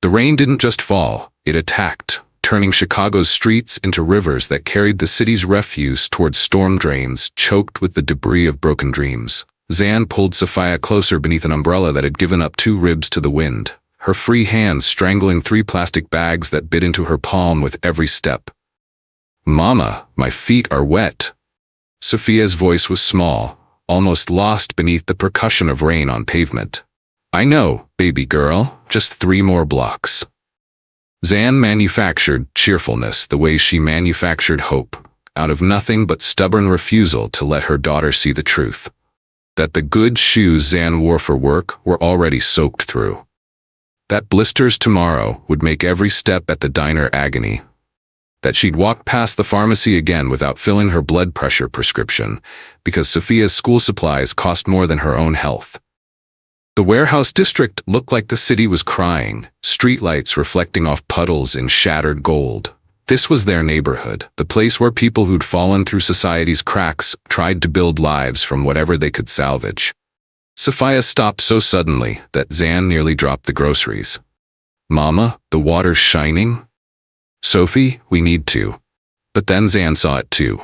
The rain didn't just fall, it attacked, turning Chicago's streets into rivers that carried the city's refuse towards storm drains choked with the debris of broken dreams. Zan pulled Sophia closer beneath an umbrella that had given up 2 ribs to the wind, her free hands strangling 3 plastic bags that bit into her palm with every step. "Mama, my feet are wet." Sophia's voice was small, almost lost beneath the percussion of rain on pavement. "I know, baby girl, just 3 more blocks." Zan manufactured cheerfulness the way she manufactured hope, out of nothing but stubborn refusal to let her daughter see the truth. That the good shoes Zan wore for work were already soaked through. That blisters tomorrow would make every step at the diner agony. That she'd walk past the pharmacy again without filling her blood pressure prescription, because Sophia's school supplies cost more than her own health. The warehouse district looked like the city was crying, streetlights reflecting off puddles in shattered gold. This was their neighborhood, the place where people who'd fallen through society's cracks tried to build lives from whatever they could salvage. Sophia stopped so suddenly that Zan nearly dropped the groceries. "Mama, the water's shining?" "Sophie, we need to." But then Zan saw it too.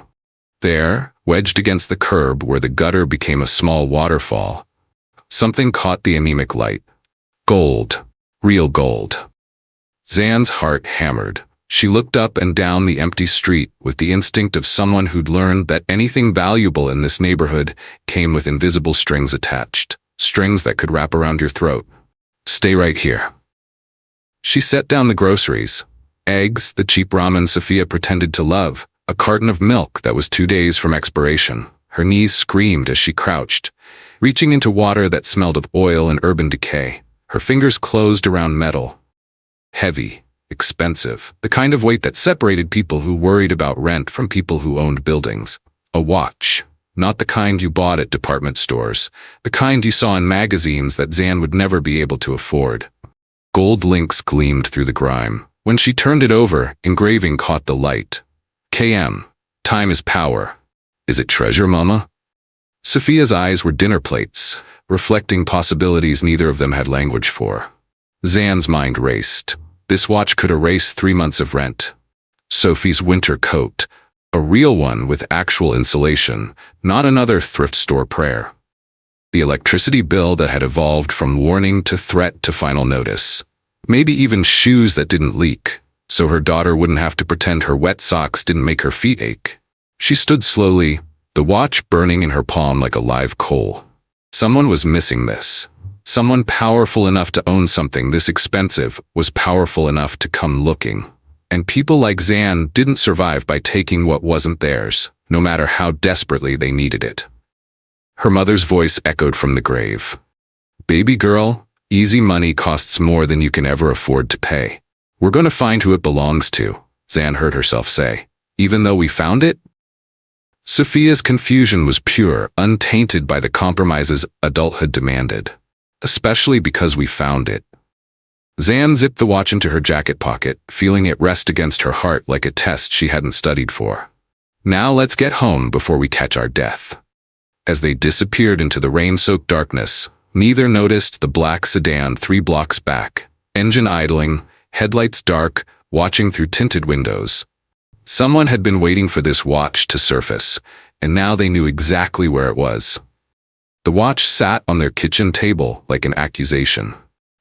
There, wedged against the curb where the gutter became a small waterfall, something caught the anemic light. Gold. Real gold. Zan's heart hammered. She looked up and down the empty street with the instinct of someone who'd learned that anything valuable in this neighborhood came with invisible strings attached, strings that could wrap around your throat. "Stay right here." She set down the groceries. Eggs, the cheap ramen Sophia pretended to love, a carton of milk that was 2 days from expiration. Her knees screamed as she crouched, reaching into water that smelled of oil and urban decay. Her fingers closed around metal. Heavy, expensive, the kind of weight that separated people who worried about rent from people who owned buildings. A watch, not the kind you bought at department stores, the kind you saw in magazines that Zan would never be able to afford. Gold links gleamed through the grime. When she turned it over, engraving caught the light. "KM. Time is power. Is it treasure, Mama?" Sophia's eyes were dinner plates, reflecting possibilities neither of them had language for. Zan's mind raced. This watch could erase 3 months of rent. Sophie's winter coat, a real one with actual insulation, not another thrift store prayer. The electricity bill that had evolved from warning to threat to final notice. Maybe even shoes that didn't leak, so her daughter wouldn't have to pretend her wet socks didn't make her feet ache. She stood slowly, the watch burning in her palm like a live coal. Someone was missing this. Someone powerful enough to own something this expensive was powerful enough to come looking. And people like Zan didn't survive by taking what wasn't theirs, no matter how desperately they needed it. Her mother's voice echoed from the grave. "Baby girl, easy money costs more than you can ever afford to pay. We're going to find who it belongs to," Zan heard herself say. "Even though we found it?" Sophia's confusion was pure, untainted by the compromises adulthood demanded. "Especially because we found it." Zan zipped the watch into her jacket pocket, feeling it rest against her heart like a test she hadn't studied for. "Now let's get home before we catch our death." As they disappeared into the rain-soaked darkness, neither noticed the black sedan 3 blocks back, engine idling, headlights dark, watching through tinted windows. Someone had been waiting for this watch to surface, and now they knew exactly where it was. The watch sat on their kitchen table like an accusation.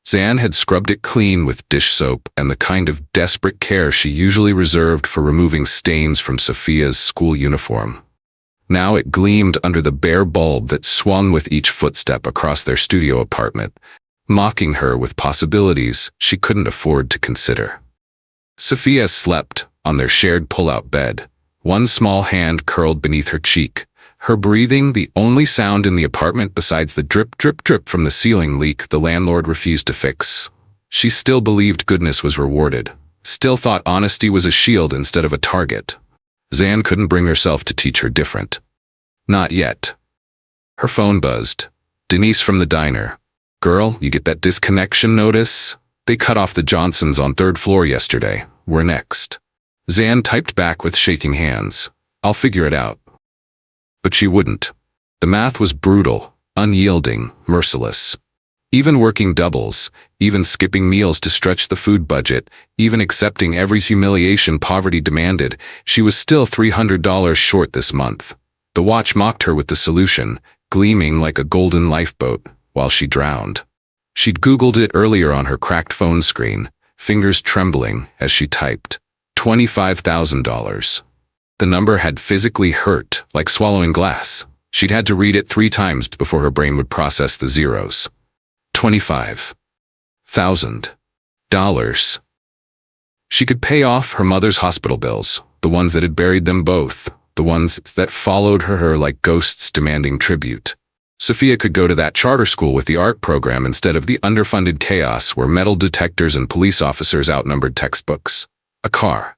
Zan had scrubbed it clean with dish soap and the kind of desperate care she usually reserved for removing stains from Sophia's school uniform. Now it gleamed under the bare bulb that swung with each footstep across their studio apartment, mocking her with possibilities she couldn't afford to consider. Sophia slept on their shared pull-out bed, one small hand curled beneath her cheek, her breathing the only sound in the apartment besides the drip, drip, drip from the ceiling leak the landlord refused to fix. She still believed goodness was rewarded, still thought honesty was a shield instead of a target. Zan couldn't bring herself to teach her different. Not yet. Her phone buzzed. Denise from the diner. "Girl, you get that disconnection notice? They cut off the Johnsons on 3rd floor yesterday. We're next." Zan typed back with shaking hands. "I'll figure it out." But she wouldn't. The math was brutal, unyielding, merciless. Even working doubles, even skipping meals to stretch the food budget, even accepting every humiliation poverty demanded, she was still $300 short this month. The watch mocked her with the solution, gleaming like a golden lifeboat, while she drowned. She'd Googled it earlier on her cracked phone screen, fingers trembling as she typed, $25,000. The number had physically hurt, like swallowing glass. She'd had to read it 3 times before her brain would process the zeros. $25,000. She could pay off her mother's hospital bills, the ones that had buried them both, the ones that followed her like ghosts demanding tribute. Sophia could go to that charter school with the art program instead of the underfunded chaos where metal detectors and police officers outnumbered textbooks. A car.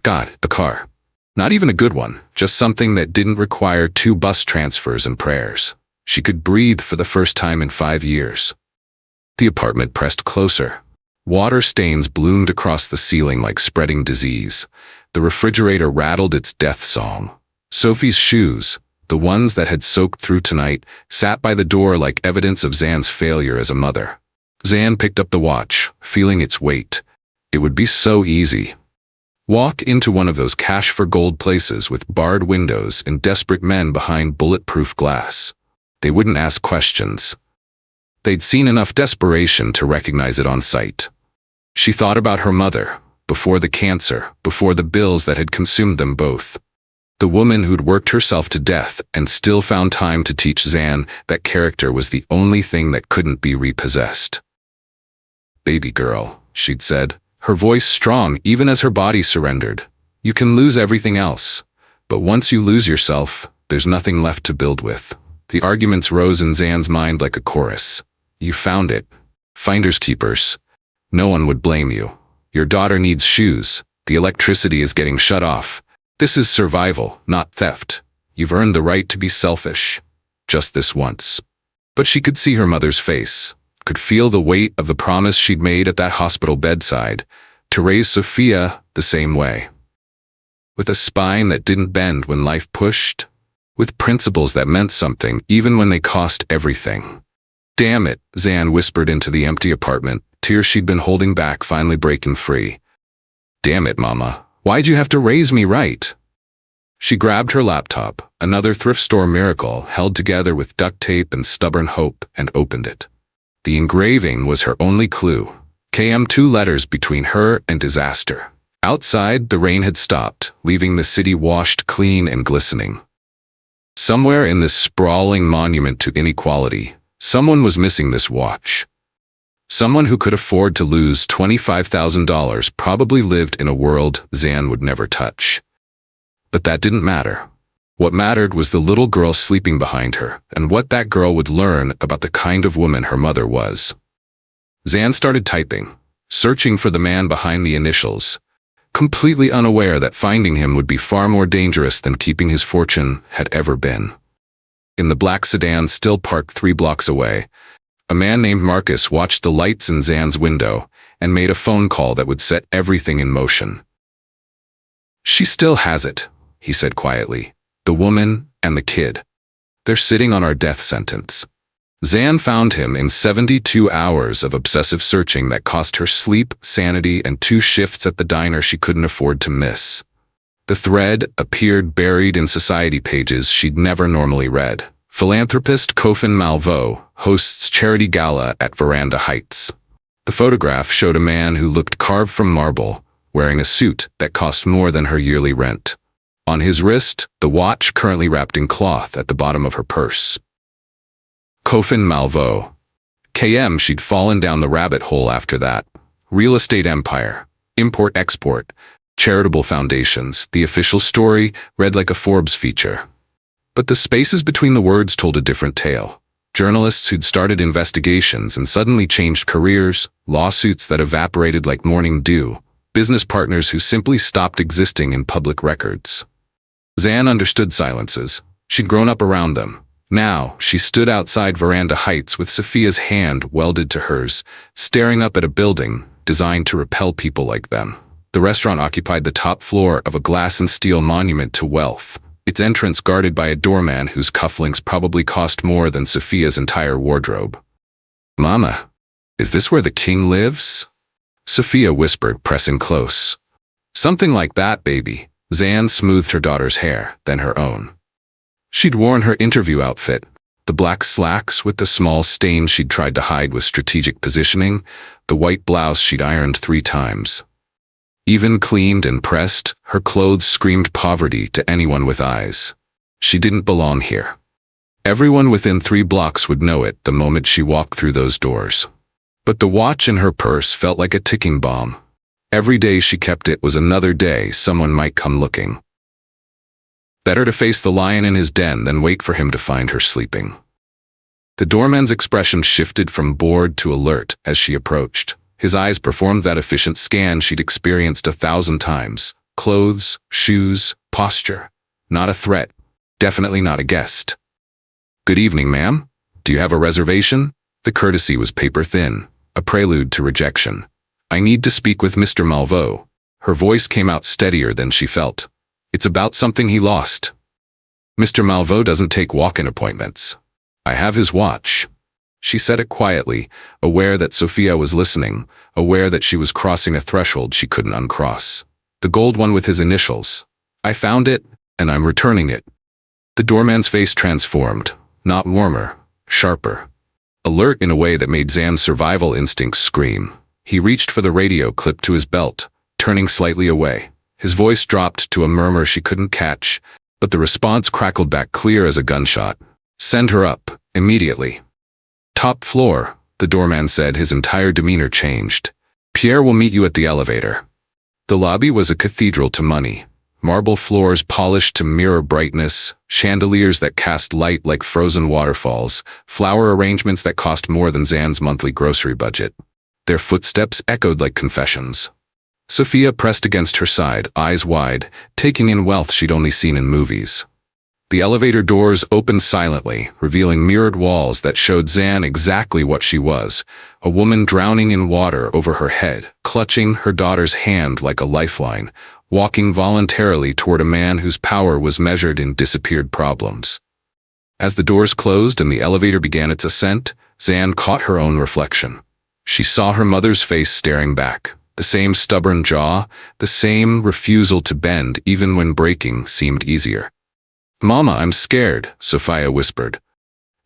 God, a car. Not even a good one, just something that didn't require 2 bus transfers and prayers. She could breathe for the first time in 5 years. The apartment pressed closer. Water stains bloomed across the ceiling like spreading disease. The refrigerator rattled its death song. Sophie's shoes, the ones that had soaked through tonight, sat by the door like evidence of Zan's failure as a mother. Zan picked up the watch, feeling its weight. It would be so easy. Walk into one of those cash-for-gold places with barred windows and desperate men behind bulletproof glass. They wouldn't ask questions. They'd seen enough desperation to recognize it on sight. She thought about her mother, before the cancer, before the bills that had consumed them both. The woman who'd worked herself to death and still found time to teach Zan that character was the only thing that couldn't be repossessed. "Baby girl," she'd said, her voice strong even as her body surrendered. "You can lose everything else, but once you lose yourself, there's nothing left to build with." The arguments rose in Zan's mind like a chorus. "You found it. Finders keepers. No one would blame you. Your daughter needs shoes. The electricity is getting shut off. This is survival, not theft. You've earned the right to be selfish. Just this once." But she could see her mother's face, could feel the weight of the promise she'd made at that hospital bedside, to raise Sophia the same way. With a spine that didn't bend when life pushed, with principles that meant something even when they cost everything. "Damn it," Zan whispered into the empty apartment, tears she'd been holding back finally breaking free. "Damn it, Mama. Why'd you have to raise me right?" She grabbed her laptop, another thrift store miracle held together with duct tape and stubborn hope, and opened it. The engraving was her only clue. KM, 2 letters between her and disaster. Outside, the rain had stopped, leaving the city washed clean and glistening. Somewhere in this sprawling monument to inequality, someone was missing this watch. Someone who could afford to lose $25,000 probably lived in a world Zan would never touch. But that didn't matter. What mattered was the little girl sleeping behind her, and what that girl would learn about the kind of woman her mother was. Zan started typing, searching for the man behind the initials, completely unaware that finding him would be far more dangerous than keeping his fortune had ever been. In the black sedan still parked 3 blocks away, a man named Marcus watched the lights in Zan's window and made a phone call that would set everything in motion. "She still has it," he said quietly. "The woman and the kid. They're sitting on our death sentence." Zan found him in 72 hours of obsessive searching that cost her sleep, sanity, and 2 shifts at the diner she couldn't afford to miss. The thread appeared buried in society pages she'd never normally read. Philanthropist Kofin Malveaux hosts charity gala at Veranda Heights. The photograph showed a man who looked carved from marble, wearing a suit that cost more than her yearly rent. On his wrist, the watch currently wrapped in cloth at the bottom of her purse. Kofin Malveaux. KM, she'd fallen down the rabbit hole after that. Real estate empire, import-export, charitable foundations. The official story read like a Forbes feature. But the spaces between the words told a different tale. Journalists who'd started investigations and suddenly changed careers, lawsuits that evaporated like morning dew, business partners who simply stopped existing in public records. Zan understood silences. She'd grown up around them. Now, she stood outside Veranda Heights with Sophia's hand welded to hers, staring up at a building designed to repel people like them. The restaurant occupied the top floor of a glass and steel monument to wealth, its entrance guarded by a doorman whose cufflinks probably cost more than Sophia's entire wardrobe. Mama, is this where the king lives? Sophia whispered, pressing close. Something like that, baby. Zan smoothed her daughter's hair, then her own. She'd worn her interview outfit, the black slacks with the small stain she'd tried to hide with strategic positioning, the white blouse she'd ironed 3 times. Even cleaned and pressed, her clothes screamed poverty to anyone with eyes. She didn't belong here. Everyone within 3 blocks would know it the moment she walked through those doors. But the watch in her purse felt like a ticking bomb. Every day she kept it was another day someone might come looking. Better to face the lion in his den than wait for him to find her sleeping. The doorman's expression shifted from bored to alert as she approached. His eyes performed that efficient scan she'd experienced 1,000 times. Clothes, shoes, posture. Not a threat. Definitely not a guest. Good evening, ma'am. Do you have a reservation? The courtesy was paper-thin, a prelude to rejection. I need to speak with Mr. Malveaux. Her voice came out steadier than she felt. It's about something he lost. Mr. Malveaux doesn't take walk-in appointments. I have his watch. She said it quietly, aware that Sophia was listening, aware that she was crossing a threshold she couldn't uncross. The gold one with his initials. I found it, and I'm returning it. The doorman's face transformed, not warmer, sharper. Alert in a way that made Zan's survival instincts scream. He reached for the radio clipped to his belt, turning slightly away. His voice dropped to a murmur she couldn't catch, but the response crackled back clear as a gunshot. Send her up, immediately. Top floor, the doorman said, his entire demeanor changed. Pierre will meet you at the elevator. The lobby was a cathedral to money. Marble floors polished to mirror brightness, chandeliers that cast light like frozen waterfalls, flower arrangements that cost more than Zan's monthly grocery budget. Their footsteps echoed like confessions. Sophia pressed against her side, eyes wide, taking in wealth she'd only seen in movies. The elevator doors opened silently, revealing mirrored walls that showed Zan exactly what she was, a woman drowning in water over her head, clutching her daughter's hand like a lifeline, walking voluntarily toward a man whose power was measured in disappeared problems. As the doors closed and the elevator began its ascent, Zan caught her own reflection. She saw her mother's face staring back, the same stubborn jaw, the same refusal to bend even when breaking seemed easier. Mama, I'm scared, Sophia whispered.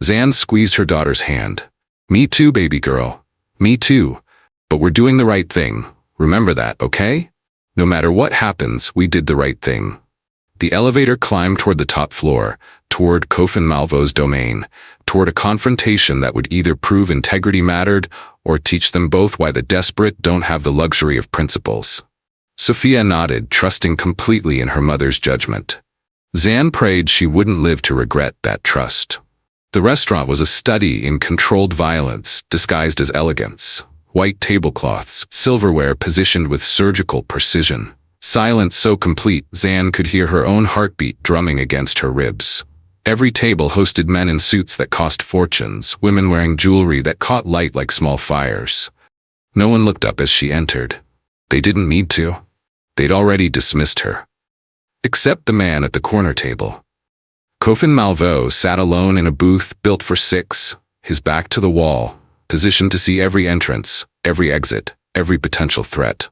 Zan squeezed her daughter's hand. Me too, baby girl. Me too. But we're doing the right thing. Remember that, okay? No matter what happens, we did the right thing. The elevator climbed toward the top floor, toward Kofin Malveaux's domain, toward a confrontation that would either prove integrity mattered or teach them both why the desperate don't have the luxury of principles. Sophia nodded, trusting completely in her mother's judgment. Zan prayed she wouldn't live to regret that trust. The restaurant was a study in controlled violence disguised as elegance. White tablecloths, silverware positioned with surgical precision. Silence so complete Zan could hear her own heartbeat drumming against her ribs. Every table hosted men in suits that cost fortunes, women wearing jewelry that caught light like small fires. No one looked up as she entered. They didn't need to. They'd already dismissed her. Except the man at the corner table. Kofin Malveaux sat alone in a booth built for 6, his back to the wall, positioned to see every entrance, every exit, every potential threat.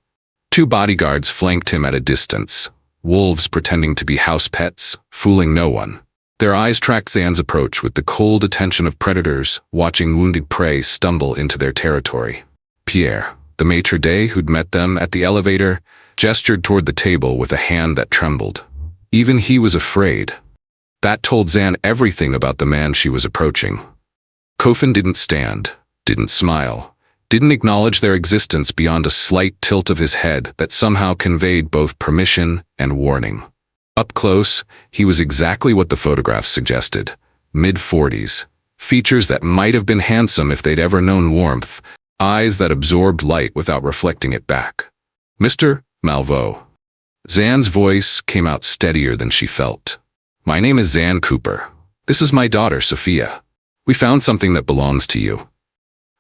2 bodyguards flanked him at a distance, wolves pretending to be house pets, fooling no one. Their eyes tracked Zan's approach with the cold attention of predators watching wounded prey stumble into their territory. Pierre, the maitre d' who'd met them at the elevator, gestured toward the table with a hand that trembled. Even he was afraid. That told Zan everything about the man she was approaching. Kofin didn't stand, didn't smile, didn't acknowledge their existence beyond a slight tilt of his head that somehow conveyed both permission and warning. Up close, he was exactly what the photographs suggested. Mid-40s, features that might have been handsome if they'd ever known warmth, eyes that absorbed light without reflecting it back. Mr. Malveaux. Zan's voice came out steadier than she felt. My name is Zan Cooper. This is my daughter, Sophia. We found something that belongs to you.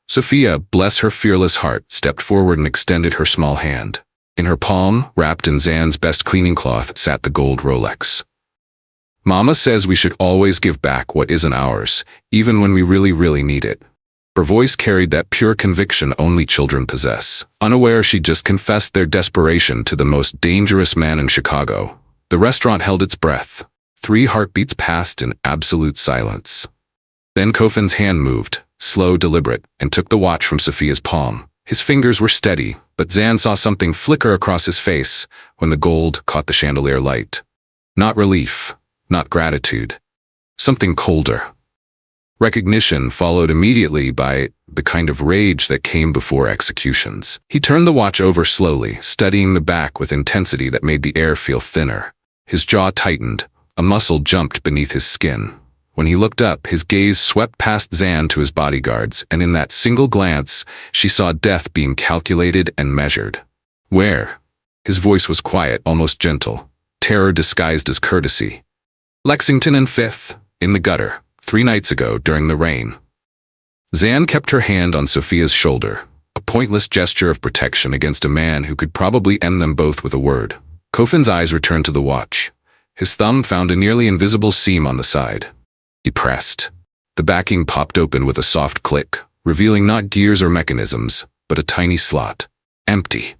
Sophia, bless her fearless heart, stepped forward and extended her small hand. In her palm, wrapped in Zan's best cleaning cloth, sat the gold Rolex. Mama says we should always give back what isn't ours, even when we really, really need it. Her voice carried that pure conviction only children possess. Unaware she'd just confessed their desperation to the most dangerous man in Chicago. The restaurant held its breath. 3 heartbeats passed in absolute silence. Then Kofin's hand moved, slow, deliberate, and took the watch from Sophia's palm. His fingers were steady, but Zan saw something flicker across his face when the gold caught the chandelier light. Not relief, not gratitude. Something colder. Recognition followed immediately by the kind of rage that came before executions. He turned the watch over slowly, studying the back with intensity that made the air feel thinner. His jaw tightened. A muscle jumped beneath his skin. When he looked up, his gaze swept past Zan to his bodyguards, and in that single glance, she saw death being calculated and measured. Where? His voice was quiet, almost gentle, terror disguised as courtesy. Lexington and 5th, in the gutter, 3 nights ago during the rain. Zan kept her hand on Sophia's shoulder, a pointless gesture of protection against a man who could probably end them both with a word. Kofin's eyes returned to the watch. His thumb found a nearly invisible seam on the side. He pressed. The backing popped open with a soft click, revealing not gears or mechanisms, but a tiny slot. Empty.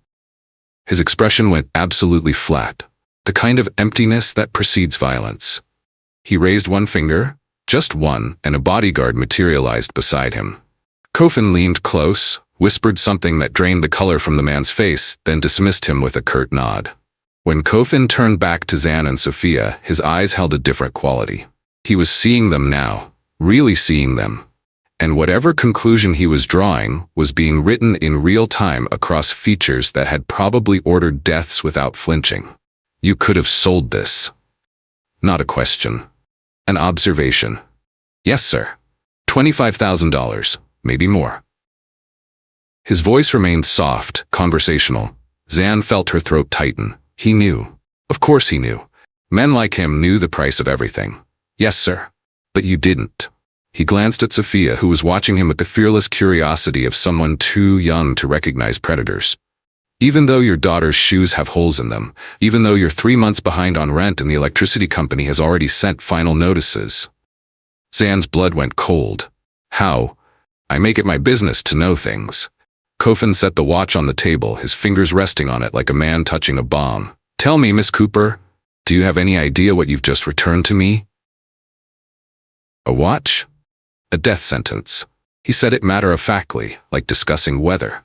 His expression went absolutely flat, the kind of emptiness that precedes violence. He raised one finger, just one, and a bodyguard materialized beside him. Kofin leaned close, whispered something that drained the color from the man's face, then dismissed him with a curt nod. When Kofin turned back to Zan and Sophia, his eyes held a different quality. He was seeing them now, really seeing them. And whatever conclusion he was drawing was being written in real time across features that had probably ordered deaths without flinching. You could have sold this. Not a question. An observation. Yes, sir. $25,000, maybe more. His voice remained soft, conversational. Zan felt her throat tighten. He knew. Of course he knew. Men like him knew the price of everything. Yes, sir. But you didn't. He glanced at Sophia, who was watching him with the fearless curiosity of someone too young to recognize predators. Even though your daughter's shoes have holes in them, even though you're 3 months behind on rent and the electricity company has already sent final notices. Zan's blood went cold. How? I make it my business to know things. Kofin set the watch on the table, his fingers resting on it like a man touching a bomb. Tell me, Miss Cooper, do you have any idea what you've just returned to me? A watch? A death sentence. He said it matter-of-factly, like discussing weather.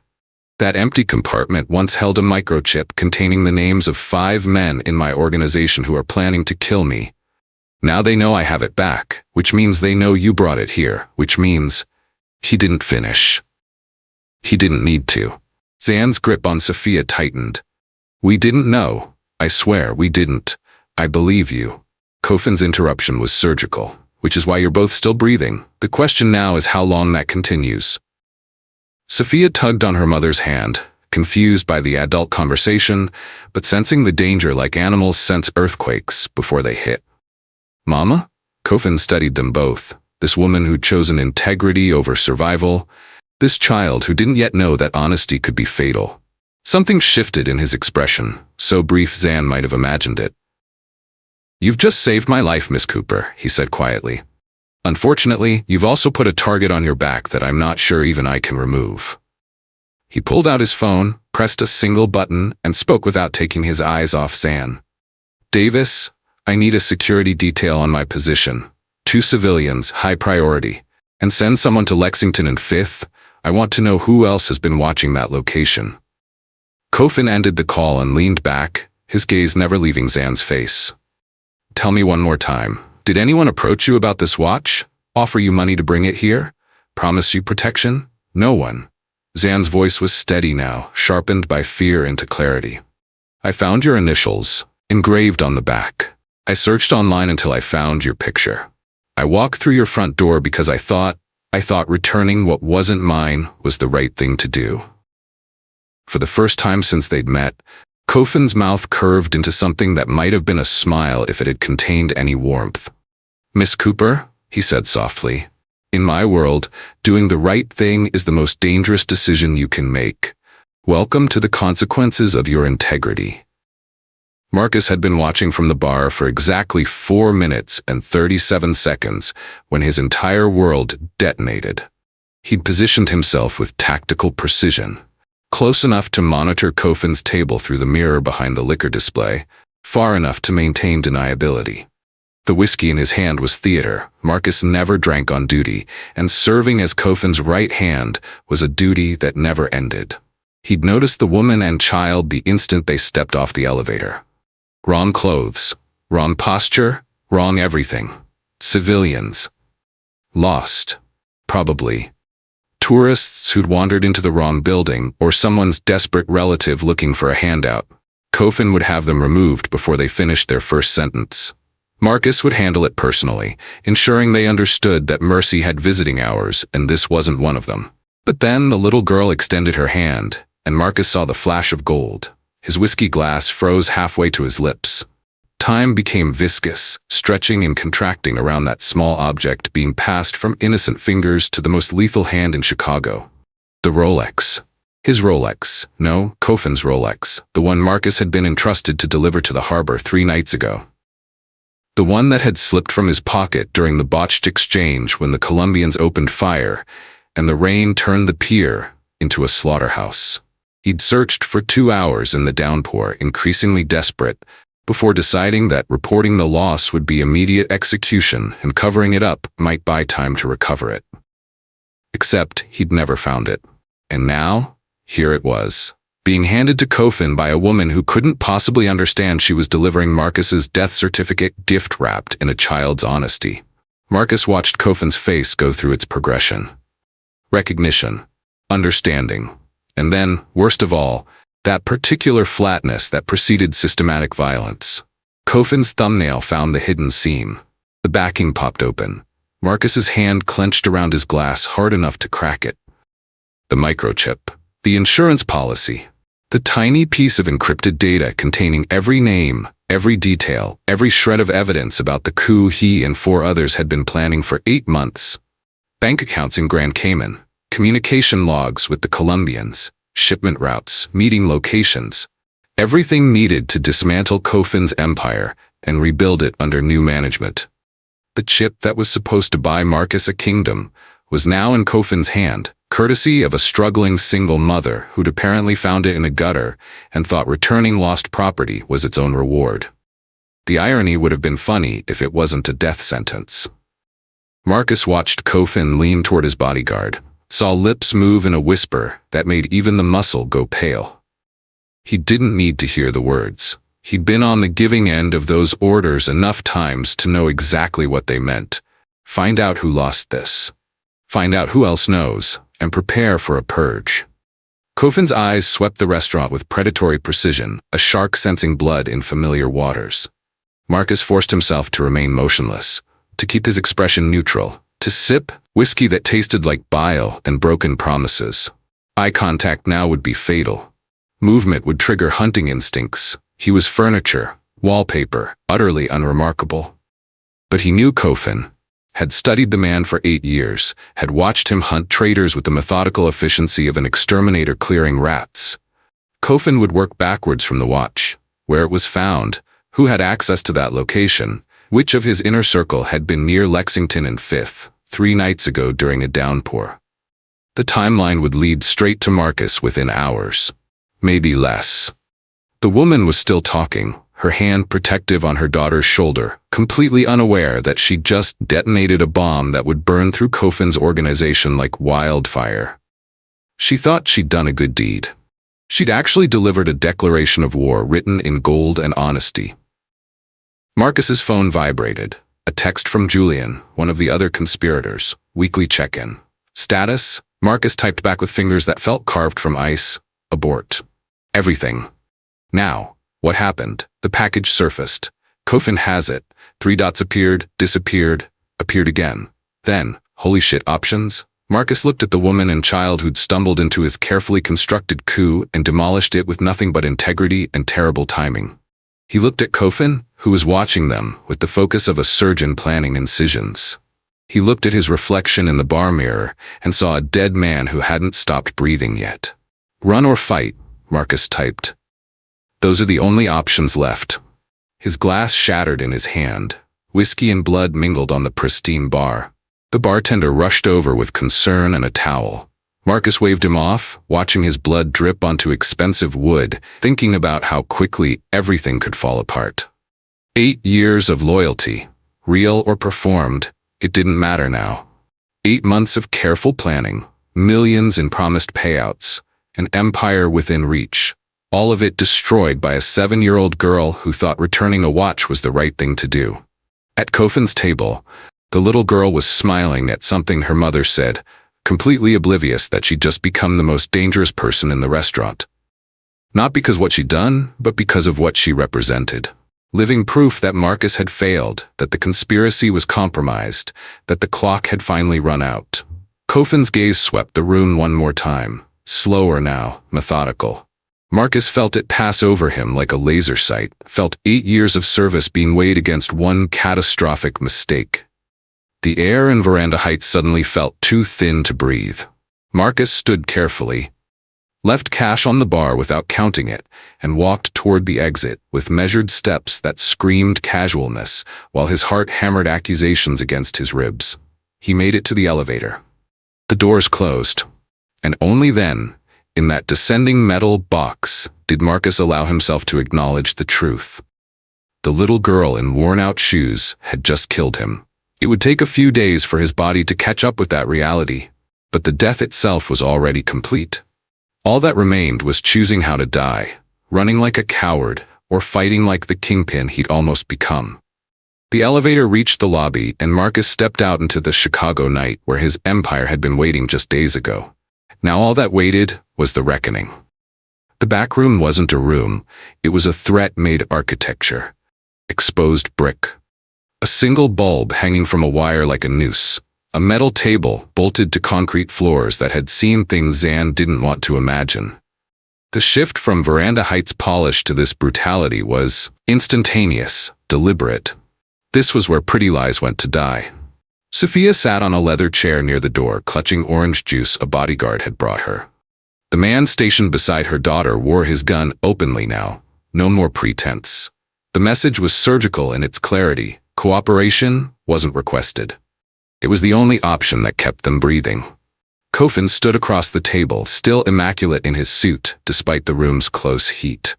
That empty compartment once held a microchip containing the names of 5 men in my organization who are planning to kill me. Now they know I have it back, which means they know you brought it here, which means he didn't finish. He didn't need to. Zan's grip on Sophia tightened. We didn't know. I swear we didn't. I believe you. Kofin's interruption was surgical, which is why you're both still breathing. The question now is how long that continues. Sophia tugged on her mother's hand, confused by the adult conversation, but sensing the danger like animals sense earthquakes before they hit. Mama? Kofin studied them both. This woman who'd chosen integrity over survival. This child who didn't yet know that honesty could be fatal. Something shifted in his expression, so brief Zan might have imagined it. You've just saved my life, Miss Cooper, he said quietly. Unfortunately, you've also put a target on your back that I'm not sure even I can remove. He pulled out his phone, pressed a single button, and spoke without taking his eyes off Zan. Davis, I need a security detail on my position. 2 civilians, high priority. And send someone to Lexington and 5th. I want to know who else has been watching that location. Kofin ended the call and leaned back, his gaze never leaving Zan's face. Tell me one more time. Did anyone approach you about this watch? Offer you money to bring it here? Promise you protection? No one. Zan's voice was steady now, sharpened by fear into clarity. I found your initials, engraved on the back. I searched online until I found your picture. I walked through your front door because I thought returning what wasn't mine was the right thing to do. For the first time since they'd met, Kofin's mouth curved into something that might have been a smile if it had contained any warmth. Miss Cooper, he said softly, in my world, doing the right thing is the most dangerous decision you can make. Welcome to the consequences of your integrity. Marcus had been watching from the bar for exactly 4 minutes and 37 seconds when his entire world detonated. He'd positioned himself with tactical precision, close enough to monitor Kofin's table through the mirror behind the liquor display, far enough to maintain deniability. The whiskey in his hand was theater. Marcus never drank on duty, and serving as Kofin's right hand was a duty that never ended. He'd noticed the woman and child the instant they stepped off the elevator. Wrong clothes, wrong posture, wrong everything. Civilians. Lost. Probably. Tourists who'd wandered into the wrong building, or someone's desperate relative looking for a handout. Kofin would have them removed before they finished their first sentence. Marcus would handle it personally, ensuring they understood that mercy had visiting hours and this wasn't one of them. But then the little girl extended her hand, and Marcus saw the flash of gold. His whiskey glass froze halfway to his lips. Time became viscous, stretching and contracting around that small object being passed from innocent fingers to the most lethal hand in Chicago. The Rolex. His Rolex. No, Kofin's Rolex. The one Marcus had been entrusted to deliver to the harbor 3 nights ago. The one that had slipped from his pocket during the botched exchange when the Colombians opened fire, and the rain turned the pier into a slaughterhouse. He'd searched for 2 hours in the downpour, increasingly desperate, before deciding that reporting the loss would be immediate execution and covering it up might buy time to recover it. Except he'd never found it. And now, here it was, being handed to Kofin by a woman who couldn't possibly understand she was delivering Marcus's death certificate gift wrapped in a child's honesty. Marcus watched Kofin's face go through its progression. Recognition, understanding, and then, worst of all, that particular flatness that preceded systematic violence. Kofin's thumbnail found the hidden seam. The backing popped open. Marcus's hand clenched around his glass hard enough to crack it. The microchip. The insurance policy. The tiny piece of encrypted data containing every name, every detail, every shred of evidence about the coup he and 4 others had been planning for 8 months. Bank accounts in Grand Cayman. Communication logs with the Colombians. Shipment routes, meeting locations, everything needed to dismantle Kofin's empire and rebuild it under new management. The chip that was supposed to buy Marcus a kingdom was now in Kofin's hand, courtesy of a struggling single mother who'd apparently found it in a gutter and thought returning lost property was its own reward. The irony would have been funny if it wasn't a death sentence. Marcus watched Kofin lean toward his bodyguard, saw lips move in a whisper that made even the muscle go pale. He didn't need to hear the words. He'd been on the giving end of those orders enough times to know exactly what they meant. Find out who lost this. Find out who else knows, and prepare for a purge. Kofin's eyes swept the restaurant with predatory precision, a shark sensing blood in familiar waters. Marcus forced himself to remain motionless, to keep his expression neutral, to sip whiskey that tasted like bile and broken promises. Eye contact now would be fatal. Movement would trigger hunting instincts. He was furniture, wallpaper, utterly unremarkable. But he knew Kofin, had studied the man for 8 years, had watched him hunt traitors with the methodical efficiency of an exterminator clearing rats. Kofin would work backwards from the watch, where it was found, who had access to that location, which of his inner circle had been near Lexington and 5th, 3 nights ago during a downpour. The timeline would lead straight to Marcus within hours, maybe less. The woman was still talking, her hand protective on her daughter's shoulder, completely unaware that she'd just detonated a bomb that would burn through Kofin's organization like wildfire. She thought she'd done a good deed. She'd actually delivered a declaration of war written in gold and honesty. Marcus's phone vibrated. A text from Julian, one of the other conspirators. Weekly check-in. Status? Marcus typed back with fingers that felt carved from ice. Abort. Everything. Now, what happened? The package surfaced. Kofin has it. 3 dots appeared, disappeared, appeared again. Then, holy shit, options? Marcus looked at the woman and child who'd stumbled into his carefully constructed coup and demolished it with nothing but integrity and terrible timing. He looked at Kofin, who was watching them with the focus of a surgeon planning incisions. He looked at his reflection in the bar mirror and saw a dead man who hadn't stopped breathing yet. Run or fight, Marcus typed. Those are the only options left. His glass shattered in his hand. Whiskey and blood mingled on the pristine bar. The bartender rushed over with concern and a towel. Marcus waved him off, watching his blood drip onto expensive wood, thinking about how quickly everything could fall apart. 8 years of loyalty, real or performed, it didn't matter now. 8 months of careful planning, millions in promised payouts, an empire within reach, all of it destroyed by a 7-year-old girl who thought returning a watch was the right thing to do. At Kofin's table, the little girl was smiling at something her mother said, completely oblivious that she'd just become the most dangerous person in the restaurant. Not because what she'd done, but because of what she represented. Living proof that Marcus had failed, that the conspiracy was compromised, that the clock had finally run out. Kofin's gaze swept the room one more time, slower now, methodical. Marcus felt it pass over him like a laser sight, felt 8 years of service being weighed against one catastrophic mistake. The air in Veranda Heights suddenly felt too thin to breathe. Marcus stood carefully, left cash on the bar without counting it, and walked toward the exit with measured steps that screamed casualness, while his heart hammered accusations against his ribs. He made it to the elevator. The doors closed, and only then, in that descending metal box, did Marcus allow himself to acknowledge the truth. The little girl in worn-out shoes had just killed him. It would take a few days for his body to catch up with that reality, but the death itself was already complete. All that remained was choosing how to die, running like a coward, or fighting like the kingpin he'd almost become. The elevator reached the lobby, and Marcus stepped out into the Chicago night where his empire had been waiting just days ago. Now all that waited was the reckoning. The back room wasn't a room, it was a threat-made architecture. Exposed brick. A single bulb hanging from a wire like a noose. A metal table bolted to concrete floors that had seen things Zan didn't want to imagine. The shift from Veranda Heights polish to this brutality was instantaneous, deliberate. This was where Pretty Lies went to die. Sophia sat on a leather chair near the door, clutching orange juice a bodyguard had brought her. The man stationed beside her daughter wore his gun openly now, no more pretense. The message was surgical in its clarity. Cooperation wasn't requested. It was the only option that kept them breathing. Kofin stood across the table, still immaculate in his suit, despite the room's close heat.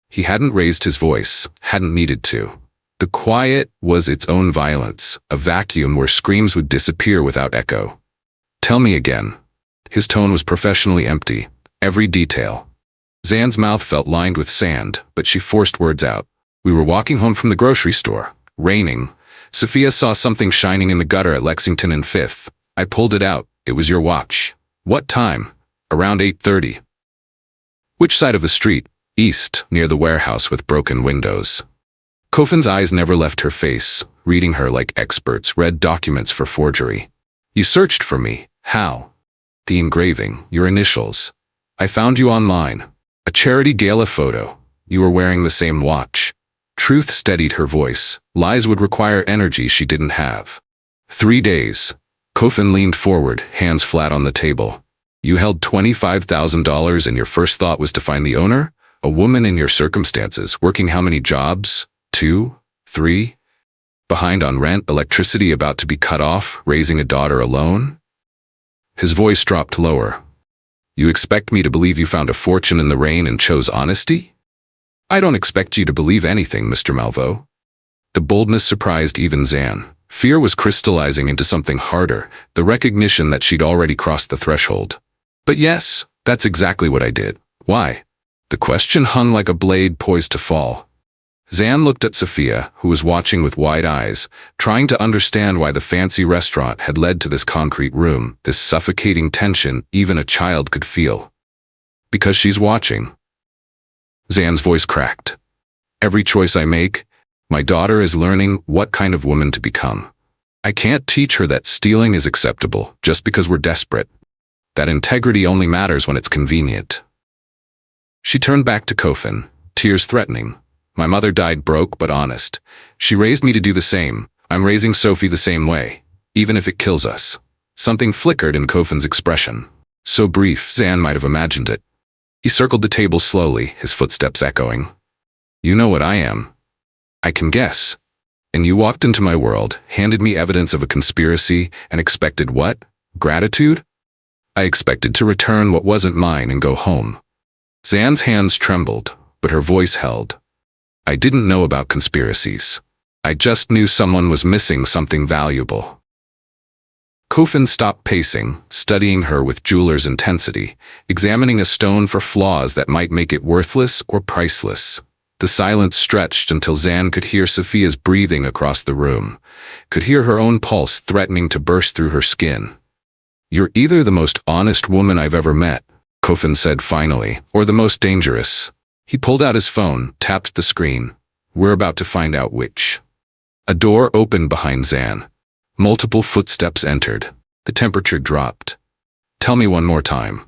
He hadn't raised his voice, hadn't needed to. The quiet was its own violence, a vacuum where screams would disappear without echo. "Tell me again." His tone was professionally empty, every detail. Zan's mouth felt lined with sand, but she forced words out. "We were walking home from the grocery store. Raining. Sophia saw something shining in the gutter at Lexington and 5th. I pulled it out. It was your watch." "What time?" "Around 8:30. "Which side of the street?" "East, near the warehouse with broken windows." Kofin's eyes never left her face, reading her like experts read documents for forgery. "You searched for me. How?" "The engraving, your initials. I found you online. A charity gala photo. You were wearing the same watch." Truth steadied her voice. Lies would require energy she didn't have. 3 days. Kofin leaned forward, hands flat on the table. "You held $25,000 and your first thought was to find the owner? A woman in your circumstances, working how many jobs? 2? 3? Behind on rent, electricity about to be cut off, raising a daughter alone?" His voice dropped lower. "You expect me to believe you found a fortune in the rain and chose honesty?" "I don't expect you to believe anything, Mr. Malveaux." The boldness surprised even Zan. Fear was crystallizing into something harder, the recognition that she'd already crossed the threshold. "But yes, that's exactly what I did." "Why?" The question hung like a blade poised to fall. Zan looked at Sophia, who was watching with wide eyes, trying to understand why the fancy restaurant had led to this concrete room, this suffocating tension even a child could feel. "Because she's watching." Zan's voice cracked. "Every choice I make, my daughter is learning what kind of woman to become. I can't teach her that stealing is acceptable just because we're desperate. That integrity only matters when it's convenient." She turned back to Kofin, tears threatening. "My mother died broke but honest. She raised me to do the same. I'm raising Sophie the same way, even if it kills us." Something flickered in Kofin's expression. So brief, Zan might have imagined it. He circled the table slowly, his footsteps echoing. "You know what I am." "I can guess." And you walked into my world, handed me evidence of a conspiracy, and expected what? Gratitude? I expected to return what wasn't mine and go home. Zan's hands trembled, but her voice held. I didn't know about conspiracies. I just knew someone was missing something valuable. Kofin stopped pacing, studying her with jeweler's intensity, examining a stone for flaws that might make it worthless or priceless. The silence stretched until Zan could hear Sophia's breathing across the room, could hear her own pulse threatening to burst through her skin. You're either the most honest woman I've ever met, Kofin said finally, or the most dangerous. He pulled out his phone, tapped the screen. We're about to find out which. A door opened behind Zan. Multiple footsteps entered. The temperature dropped. Tell me one more time.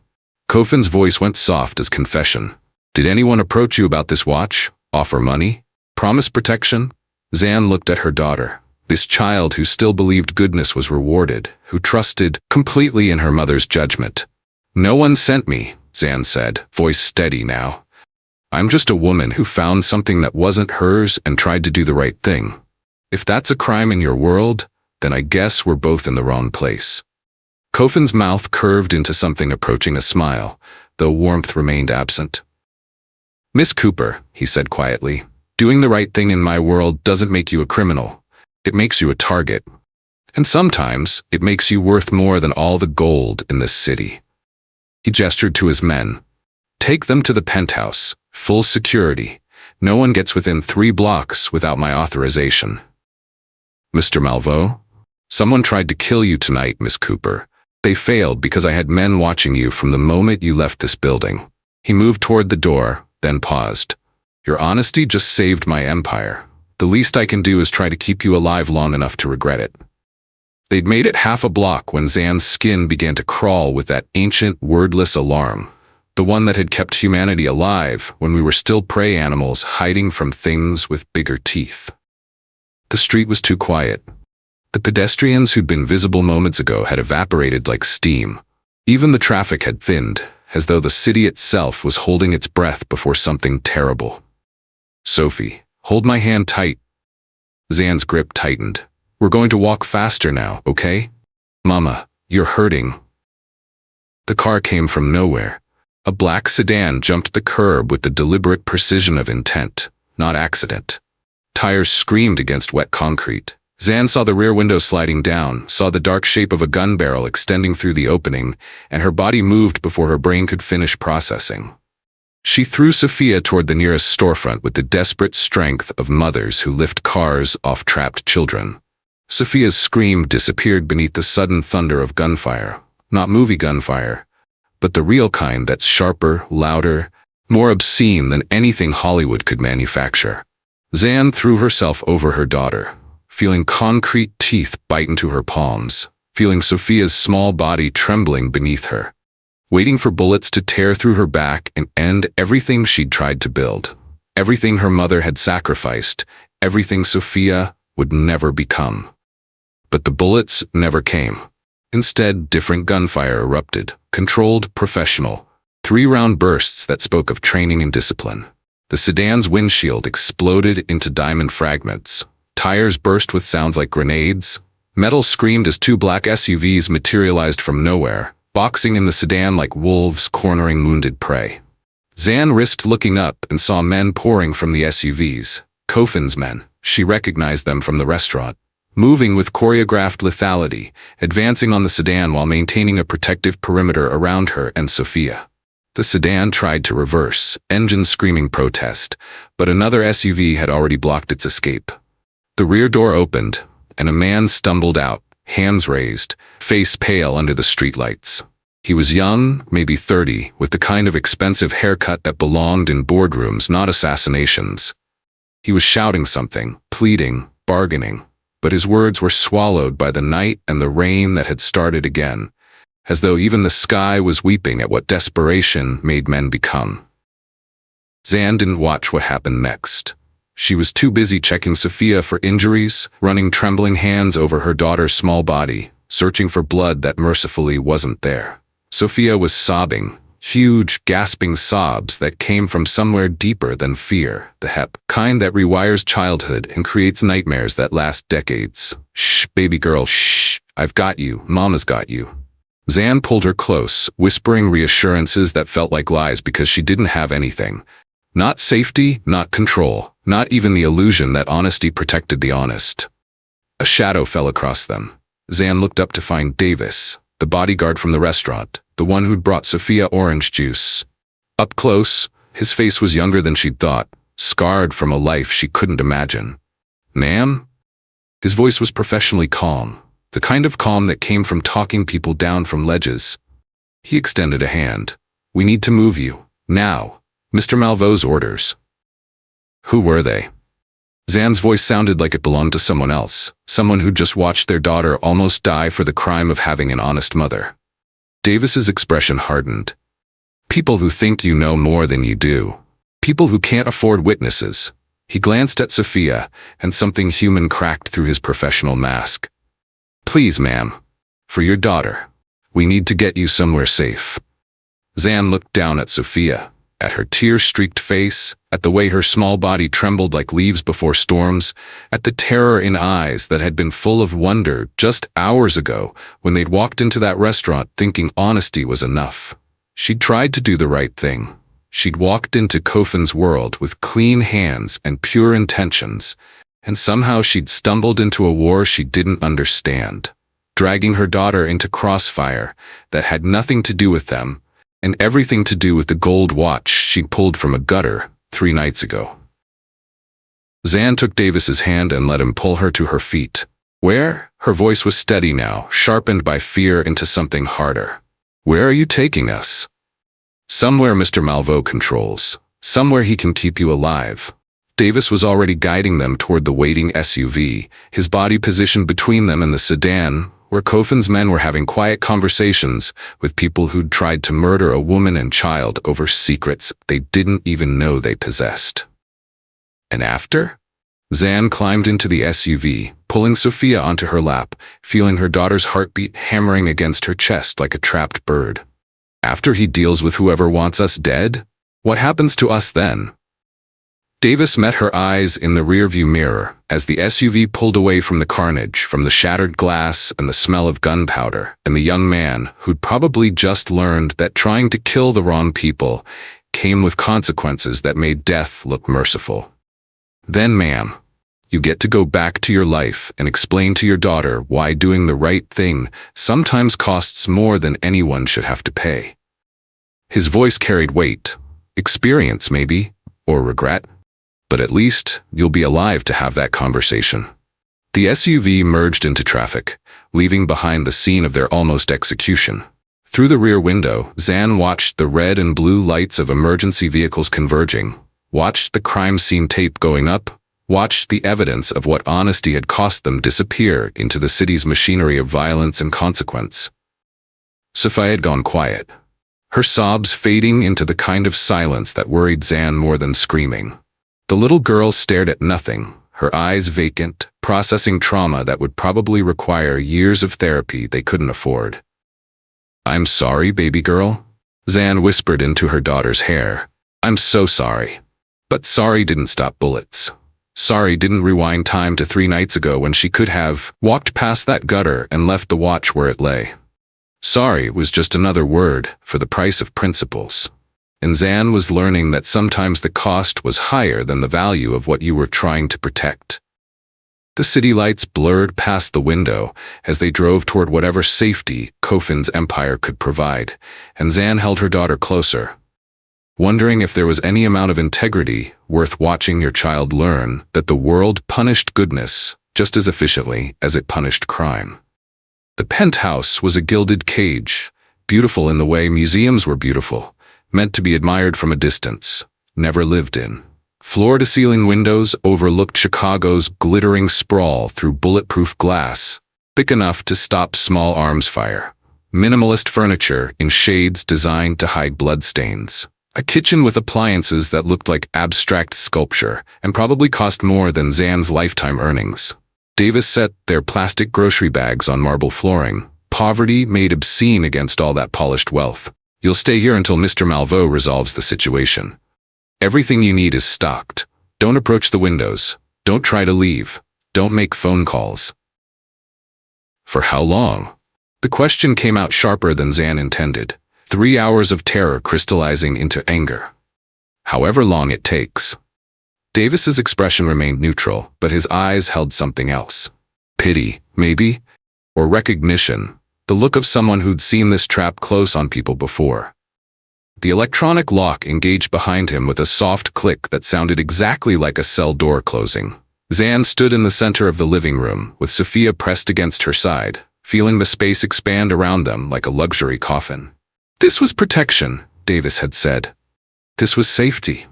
Kofin's voice went soft as confession. Did anyone approach you about this watch? Offer money? Promise protection? Zan looked at her daughter. This child who still believed goodness was rewarded, who trusted completely in her mother's judgment. No one sent me, Zan said, voice steady now. I'm just a woman who found something that wasn't hers and tried to do the right thing. If that's a crime in your world, then I guess we're both in the wrong place. Kofin's mouth curved into something approaching a smile, though warmth remained absent. Miss Cooper, he said quietly, doing the right thing in my world doesn't make you a criminal. It makes you a target. And sometimes it makes you worth more than all the gold in this city. He gestured to his men. Take them to the penthouse, full security. No one gets within 3 blocks without my authorization. Mr. Malveaux? Someone tried to kill you tonight, Miss Cooper. They failed because I had men watching you from the moment you left this building. He moved toward the door, then paused. Your honesty just saved my empire. The least I can do is try to keep you alive long enough to regret it. They'd made it half a block when Zan's skin began to crawl with that ancient, wordless alarm. The one that had kept humanity alive when we were still prey animals hiding from things with bigger teeth. The street was too quiet. The pedestrians who'd been visible moments ago had evaporated like steam. Even the traffic had thinned, as though the city itself was holding its breath before something terrible. Sophie, hold my hand tight. Zan's grip tightened. We're going to walk faster now, okay? Mama, you're hurting. The car came from nowhere. A black sedan jumped the curb with the deliberate precision of intent, not accident. Tires screamed against wet concrete. Zan saw the rear window sliding down, saw the dark shape of a gun barrel extending through the opening, and her body moved before her brain could finish processing. She threw Sophia toward the nearest storefront with the desperate strength of mothers who lift cars off trapped children. Sophia's scream disappeared beneath the sudden thunder of gunfire. Not movie gunfire, but the real kind that's sharper, louder, more obscene than anything Hollywood could manufacture. Zan threw herself over her daughter, feeling concrete teeth bite into her palms, feeling Sophia's small body trembling beneath her, waiting for bullets to tear through her back and end everything she'd tried to build, everything her mother had sacrificed, everything Sophia would never become. But the bullets never came. Instead, different gunfire erupted, controlled, professional, 3-round bursts that spoke of training and discipline. The sedan's windshield exploded into diamond fragments. Tires burst with sounds like grenades. Metal screamed as 2 black SUVs materialized from nowhere, boxing in the sedan like wolves cornering wounded prey. Zan risked looking up and saw men pouring from the SUVs. Kofin's men. She recognized them from the restaurant. Moving with choreographed lethality, advancing on the sedan while maintaining a protective perimeter around her and Sophia. The sedan tried to reverse, engine screaming protest, but another SUV had already blocked its escape. The rear door opened, and a man stumbled out, hands raised, face pale under the streetlights. He was young, maybe 30, with the kind of expensive haircut that belonged in boardrooms, not assassinations. He was shouting something, pleading, bargaining, but his words were swallowed by the night and the rain that had started again, as though even the sky was weeping at what desperation made men become. Zan didn't watch what happened next. She was too busy checking Sophia for injuries, running trembling hands over her daughter's small body, searching for blood that mercifully wasn't there. Sophia was sobbing, huge, gasping sobs that came from somewhere deeper than fear, the kind that rewires childhood and creates nightmares that last decades. "Shh, baby girl, shh. I've got you. Mama's got you." Zan pulled her close, whispering reassurances that felt like lies because she didn't have anything. Not safety, not control, not even the illusion that honesty protected the honest. A shadow fell across them. Zan looked up to find Davis, the bodyguard from the restaurant, the one who'd brought Sophia orange juice. Up close, his face was younger than she'd thought, scarred from a life she couldn't imagine. "Ma'am?" His voice was professionally calm, the kind of calm that came from talking people down from ledges. He extended a hand. "We need to move you. Now. Mr. Malveaux's orders." Who were they? Zan's voice sounded like it belonged to someone else, someone who'd just watched their daughter almost die for the crime of having an honest mother. Davis's expression hardened. "People who think you know more than you do. People who can't afford witnesses." He glanced at Sophia, and something human cracked through his professional mask. "Please, ma'am. For your daughter. We need to get you somewhere safe." Zan looked down at Sophia, at her tear-streaked face, at the way her small body trembled like leaves before storms, at the terror in eyes that had been full of wonder just hours ago when they'd walked into that restaurant thinking honesty was enough. She'd tried to do the right thing. She'd walked into Kofin's world with clean hands and pure intentions, and somehow she'd stumbled into a war she didn't understand, dragging her daughter into crossfire that had nothing to do with them, and everything to do with the gold watch she'd pulled from a gutter 3 nights ago. Zan took Davis's hand and let him pull her to her feet. "Where?" Her voice was steady now, sharpened by fear into something harder. "Where are you taking us?" "Somewhere Mr. Malveaux controls. Somewhere he can keep you alive." Davis was already guiding them toward the waiting SUV, his body positioned between them and the sedan, where Kofin's men were having quiet conversations with people who'd tried to murder a woman and child over secrets they didn't even know they possessed. And after? Zan climbed into the SUV, pulling Sophia onto her lap, feeling her daughter's heartbeat hammering against her chest like a trapped bird. "After he deals with whoever wants us dead? What happens to us then?" Davis met her eyes in the rearview mirror as the SUV pulled away from the carnage, from the shattered glass and the smell of gunpowder, and the young man, who'd probably just learned that trying to kill the wrong people came with consequences that made death look merciful. "Then, ma'am, you get to go back to your life and explain to your daughter why doing the right thing sometimes costs more than anyone should have to pay." His voice carried weight. Experience, maybe, or regret. But at least you'll be alive to have that conversation. The SUV merged into traffic, leaving behind the scene of their almost execution. Through the rear window, Zan watched the red and blue lights of emergency vehicles converging, watched the crime scene tape going up, watched the evidence of what honesty had cost them disappear into the city's machinery of violence and consequence. Sophia had gone quiet, her sobs fading into the kind of silence that worried Zan more than screaming. The little girl stared at nothing, her eyes vacant, processing trauma that would probably require years of therapy they couldn't afford. "I'm sorry, baby girl," Zan whispered into her daughter's hair. "I'm so sorry." But sorry didn't stop bullets. Sorry didn't rewind time to 3 nights ago when she could have walked past that gutter and left the watch where it lay. Sorry was just another word for the price of principles. And Zan was learning that sometimes the cost was higher than the value of what you were trying to protect. The city lights blurred past the window as they drove toward whatever safety Kofin's empire could provide, and Zan held her daughter closer, wondering if there was any amount of integrity worth watching your child learn that the world punished goodness just as efficiently as it punished crime. The penthouse was a gilded cage, beautiful in the way museums were beautiful, meant to be admired from a distance, never lived in. Floor-to-ceiling windows overlooked Chicago's glittering sprawl through bulletproof glass, thick enough to stop small arms fire. Minimalist furniture in shades designed to hide bloodstains. A kitchen with appliances that looked like abstract sculpture and probably cost more than Zan's lifetime earnings. Davis set their plastic grocery bags on marble flooring, poverty made obscene against all that polished wealth. You'll stay here until Mr. Malveaux resolves the situation. Everything you need is stocked. Don't approach the windows. Don't try to leave. Don't make phone calls. For how long? The question came out sharper than Zan intended. 3 hours of terror crystallizing into anger. However long it takes. Davis's expression remained neutral, but his eyes held something else. Pity, maybe? Or recognition. The look of someone who'd seen this trap close on people before. The electronic lock engaged behind him with a soft click that sounded exactly like a cell door closing. Zan stood in the center of the living room, with Sophia pressed against her side, feeling the space expand around them like a luxury coffin. This was protection, Davis had said. This was safety.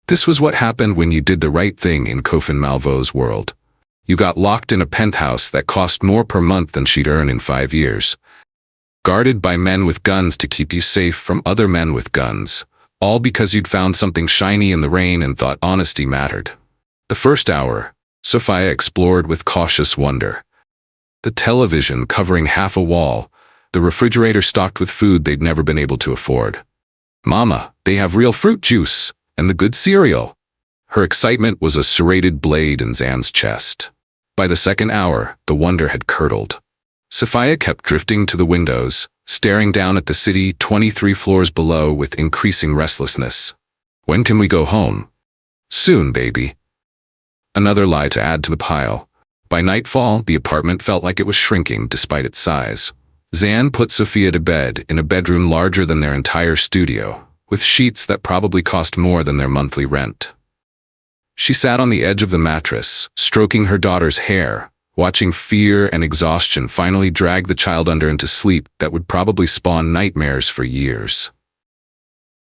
This was what happened when you did the right thing in Kofin Malveaux's world. You got locked in a penthouse that cost more per month than she'd earn in 5 years. Guarded by men with guns to keep you safe from other men with guns, all because you'd found something shiny in the rain and thought honesty mattered. The first hour, Sophia explored with cautious wonder. The television covering half a wall, the refrigerator stocked with food they'd never been able to afford. Mama, they have real fruit juice, and the good cereal. Her excitement was a serrated blade in Zan's chest. By the second hour, the wonder had curdled. Sophia kept drifting to the windows, staring down at the city 23 floors below with increasing restlessness. When can we go home? Soon, baby. Another lie to add to the pile. By nightfall, the apartment felt like it was shrinking despite its size. Zan put Sophia to bed in a bedroom larger than their entire studio, with sheets that probably cost more than their monthly rent. She sat on the edge of the mattress, stroking her daughter's hair, watching fear and exhaustion finally drag the child under into sleep that would probably spawn nightmares for years.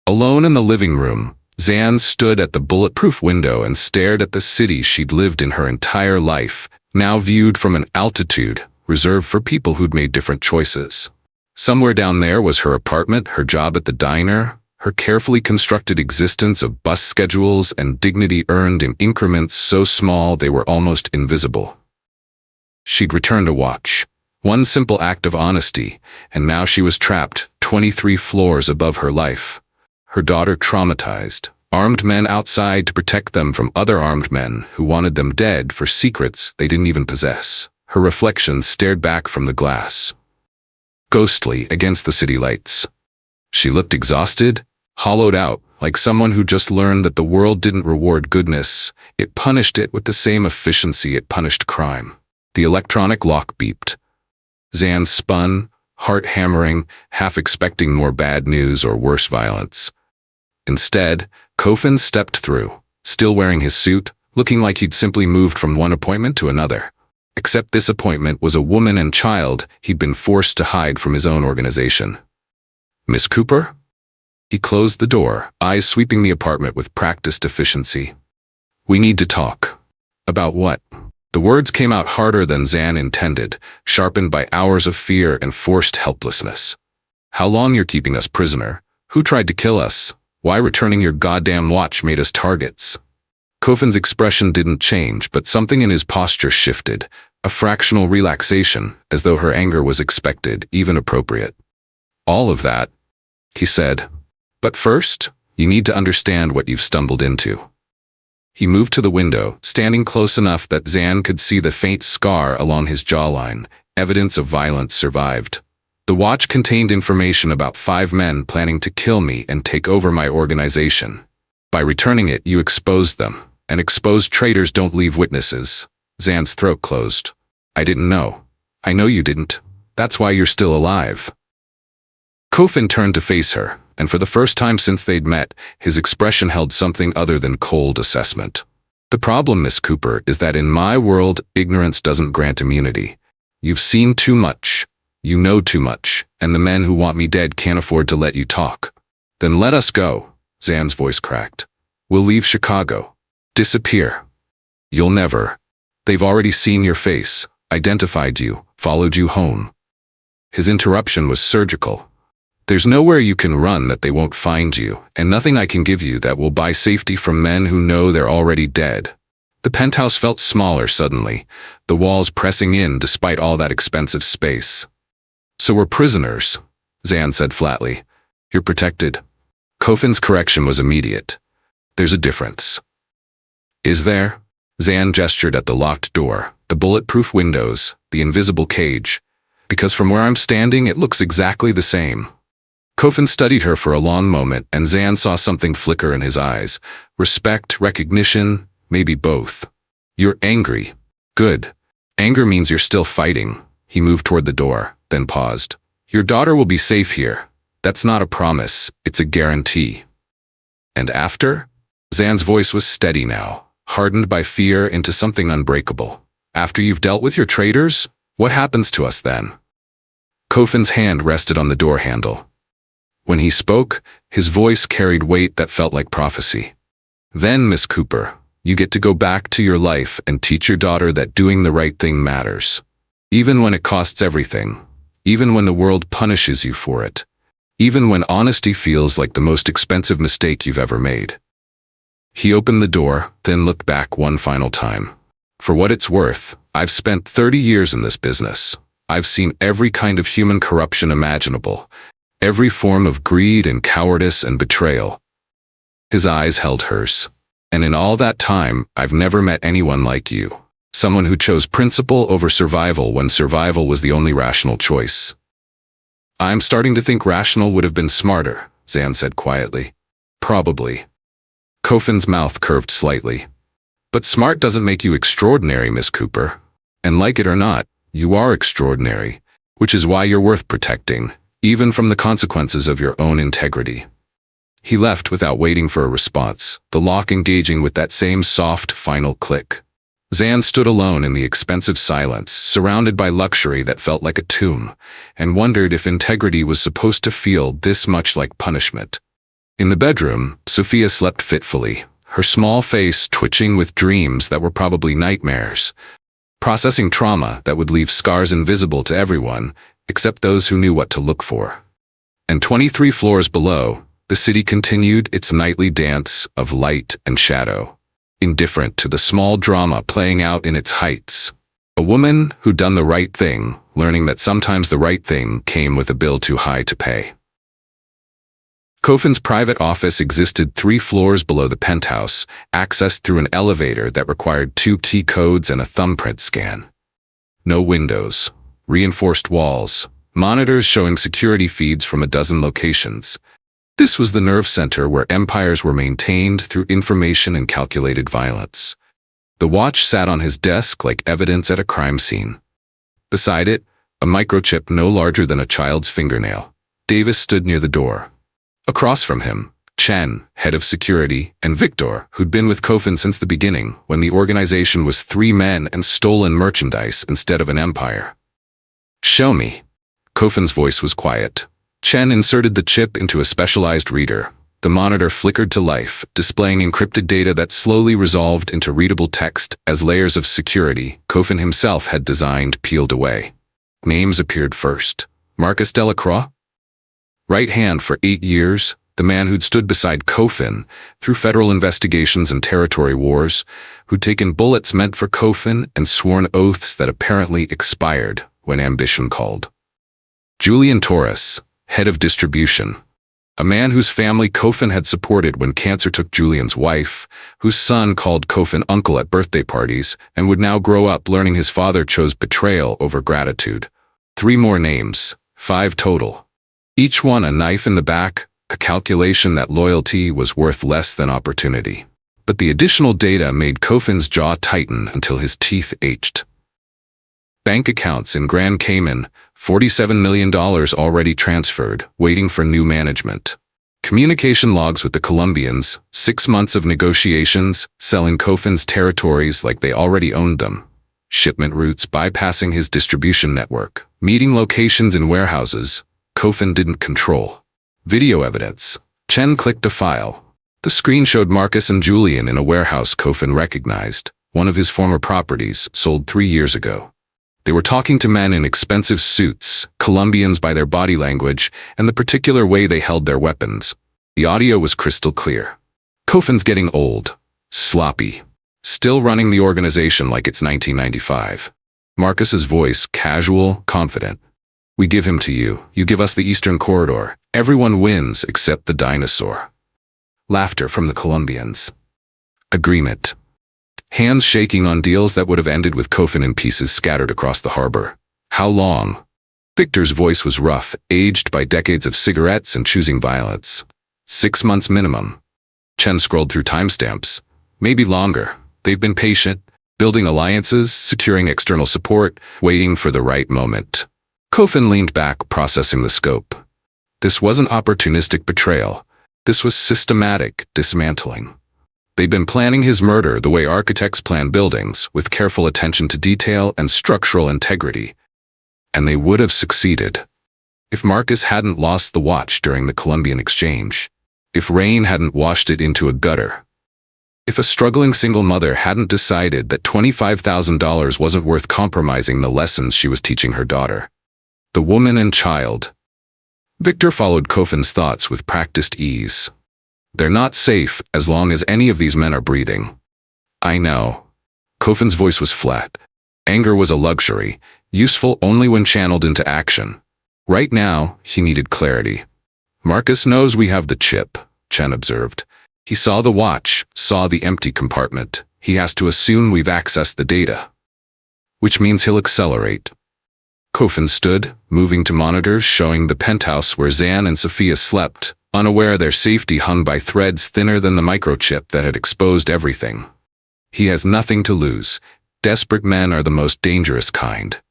Alone in the living room, Zan stood at the bulletproof window and stared at the city she'd lived in her entire life, now viewed from an altitude reserved for people who'd made different choices. Somewhere down there was her apartment, her job at the diner, her carefully constructed existence of bus schedules and dignity earned in increments so small they were almost invisible. She'd returned to watch. One simple act of honesty, and now she was trapped 23 floors above her life. Her daughter traumatized, armed men outside to protect them from other armed men who wanted them dead for secrets they didn't even possess. Her reflection stared back from the glass, ghostly against the city lights. She looked exhausted, hollowed out, like someone who just learned that the world didn't reward goodness, it punished it with the same efficiency it punished crime. The electronic lock beeped. Zan spun, heart hammering, half expecting more bad news or worse violence. Instead, Kofin stepped through, still wearing his suit, looking like he'd simply moved from one appointment to another. Except this appointment was a woman and child he'd been forced to hide from his own organization. Miss Cooper? He closed the door, eyes sweeping the apartment with practiced efficiency. We need to talk. About what? The words came out harder than Zan intended, sharpened by hours of fear and forced helplessness. How long you're keeping us prisoner? Who tried to kill us? Why returning your goddamn watch made us targets? Kofin's expression didn't change, but something in his posture shifted, a fractional relaxation, as though her anger was expected, even appropriate. All of that, he said. But first, you need to understand what you've stumbled into. He moved to the window, standing close enough that Zan could see the faint scar along his jawline, evidence of violence survived. The watch contained information about 5 men planning to kill me and take over my organization. By returning it, you exposed them, and exposed traitors don't leave witnesses. Zan's throat closed. I didn't know. I know you didn't. That's why you're still alive. Kofin turned to face her, and for the first time since they'd met, his expression held something other than cold assessment. The problem, Miss Cooper, is that in my world, ignorance doesn't grant immunity. You've seen too much. You know too much, and the men who want me dead can't afford to let you talk. Then let us go, Zan's voice cracked. We'll leave Chicago. Disappear. You'll never. They've already seen your face, identified you, followed you home. His interruption was surgical. There's nowhere you can run that they won't find you, and nothing I can give you that will buy safety from men who know they're already dead. The penthouse felt smaller suddenly, the walls pressing in despite all that expensive space. So we're prisoners, Zan said flatly. You're protected. Kofin's correction was immediate. There's a difference. Is there? Zan gestured at the locked door, the bulletproof windows, the invisible cage. Because from where I'm standing, it looks exactly the same. Kofin studied her for a long moment, and Zan saw something flicker in his eyes. Respect, recognition, maybe both. You're angry. Good. Anger means you're still fighting. He moved toward the door, then paused. Your daughter will be safe here. That's not a promise, it's a guarantee. And after? Zan's voice was steady now, hardened by fear into something unbreakable. After you've dealt with your traitors, what happens to us then? Kofin's hand rested on the door handle. When he spoke, his voice carried weight that felt like prophecy. Then, Miss Cooper, you get to go back to your life and teach your daughter that doing the right thing matters. Even when it costs everything. Even when the world punishes you for it. Even when honesty feels like the most expensive mistake you've ever made. He opened the door, then looked back one final time. For what it's worth, I've spent 30 years in this business. I've seen every kind of human corruption imaginable. Every form of greed and cowardice and betrayal. His eyes held hers. And in all that time, I've never met anyone like you. Someone who chose principle over survival when survival was the only rational choice. I'm starting to think rational would have been smarter, Zan said quietly. Probably. Kofin's mouth curved slightly. But smart doesn't make you extraordinary, Miss Cooper. And like it or not, you are extraordinary, which is why you're worth protecting, even from the consequences of your own integrity. He left without waiting for a response, the lock engaging with that same soft, final click. Zan stood alone in the expensive silence, surrounded by luxury that felt like a tomb, and wondered if integrity was supposed to feel this much like punishment. In the bedroom, Sophia slept fitfully, her small face twitching with dreams that were probably nightmares, processing trauma that would leave scars invisible to everyone, except those who knew what to look for. And 23 floors below, the city continued its nightly dance of light and shadow, indifferent to the small drama playing out in its heights. A woman who'd done the right thing, learning that sometimes the right thing came with a bill too high to pay. Kofin's private office existed 3 floors below the penthouse, accessed through an elevator that required 2 key codes and a thumbprint scan. No windows, reinforced walls, monitors showing security feeds from a dozen locations. This was the nerve center where empires were maintained through information and calculated violence. The watch sat on his desk like evidence at a crime scene. Beside it, a microchip no larger than a child's fingernail. Davis stood near the door. Across from him, Chen, head of security, and Victor, who'd been with Kofin since the beginning, when the organization was 3 men and stolen merchandise instead of an empire. Show me. Kofin's voice was quiet. Chen inserted the chip into a specialized reader. The monitor flickered to life, displaying encrypted data that slowly resolved into readable text as layers of security Kofin himself had designed peeled away. Names appeared first. Marcus Delacroix? Right hand for 8 years, the man who'd stood beside Kofin through federal investigations and territory wars, who'd taken bullets meant for Kofin and sworn oaths that apparently expired when ambition called. Julian Torres, head of distribution. A man whose family Kofin had supported when cancer took Julian's wife, whose son called Kofin uncle at birthday parties, and would now grow up learning his father chose betrayal over gratitude. 3 more names, 5 total. Each one a knife in the back, a calculation that loyalty was worth less than opportunity. But the additional data made Kofin's jaw tighten until his teeth ached. Bank accounts in Grand Cayman, $47 million already transferred, waiting for new management. Communication logs with the Colombians, 6 months of negotiations, selling Kofin's territories like they already owned them. Shipment routes bypassing his distribution network. Meeting locations in warehouses Kofin didn't control. Video evidence. Chen clicked a file. The screen showed Marcus and Julian in a warehouse Kofin recognized, one of his former properties, sold 3 years ago. They were talking to men in expensive suits, Colombians by their body language, and the particular way they held their weapons. The audio was crystal clear. Kofin's getting old. Sloppy. Still running the organization like it's 1995. Marcus's voice, casual, confident. We give him to you. You give us the Eastern Corridor. Everyone wins except the dinosaur. Laughter from the Colombians. Agreement. Hands shaking on deals that would have ended with Kofin in pieces scattered across the harbor. How long? Victor's voice was rough, aged by decades of cigarettes and choosing violence. 6 months minimum. Chen scrolled through timestamps. Maybe longer. They've been patient, building alliances, securing external support, waiting for the right moment. Kofin leaned back, processing the scope. This wasn't opportunistic betrayal. This was systematic dismantling. They'd been planning his murder the way architects plan buildings, with careful attention to detail and structural integrity. And they would have succeeded. If Marcus hadn't lost the watch during the Colombian exchange. If rain hadn't washed it into a gutter. If a struggling single mother hadn't decided that $25,000 wasn't worth compromising the lessons she was teaching her daughter. The woman and child. Victor followed Kofin's thoughts with practiced ease. They're not safe as long as any of these men are breathing. I know. Kofin's voice was flat. Anger was a luxury, useful only when channeled into action. Right now, he needed clarity. Marcus knows we have the chip, Chen observed. He saw the watch, saw the empty compartment. He has to assume we've accessed the data. Which means he'll accelerate. Kofin stood, moving to monitors showing the penthouse where Zan and Sophia slept, unaware their safety hung by threads thinner than the microchip that had exposed everything. He has nothing to lose. Desperate men are the most dangerous kind.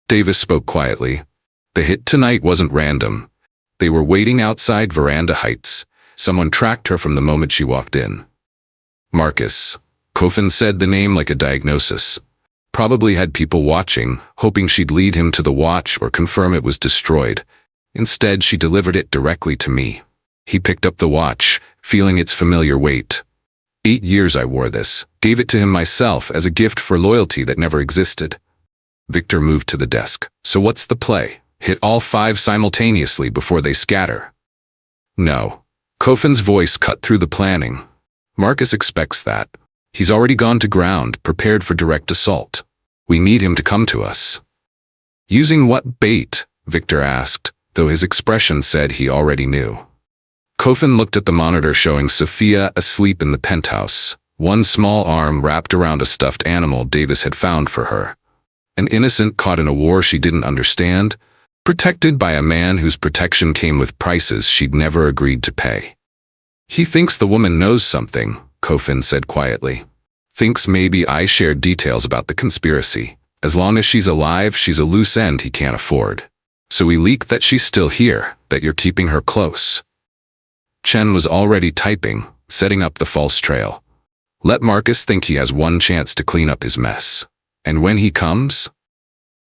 Davis spoke quietly. The hit tonight wasn't random. They were waiting outside Veranda Heights. Someone tracked her from the moment she walked in. Marcus. Kofin said the name like a diagnosis. Probably had people watching, hoping she'd lead him to the watch or confirm it was destroyed. Instead, she delivered it directly to me. He picked up the watch, feeling its familiar weight. 8 years I wore this, gave it to him myself as a gift for loyalty that never existed. Victor moved to the desk. So what's the play? Hit all 5 simultaneously before they scatter. No. Kofin's voice cut through the planning. Marcus expects that. He's already gone to ground, prepared for direct assault. We need him to come to us. Using what bait? Victor asked, though his expression said he already knew. Kofin looked at the monitor showing Sophia asleep in the penthouse, one small arm wrapped around a stuffed animal Davis had found for her. An innocent caught in a war she didn't understand, protected by a man whose protection came with prices she'd never agreed to pay. He thinks the woman knows something, Kofin said quietly. Thinks maybe I shared details about the conspiracy. As long as she's alive, she's a loose end he can't afford. So we leak that she's still here, that you're keeping her close. Chen was already typing, setting up the false trail. Let Marcus think he has one chance to clean up his mess. And when he comes?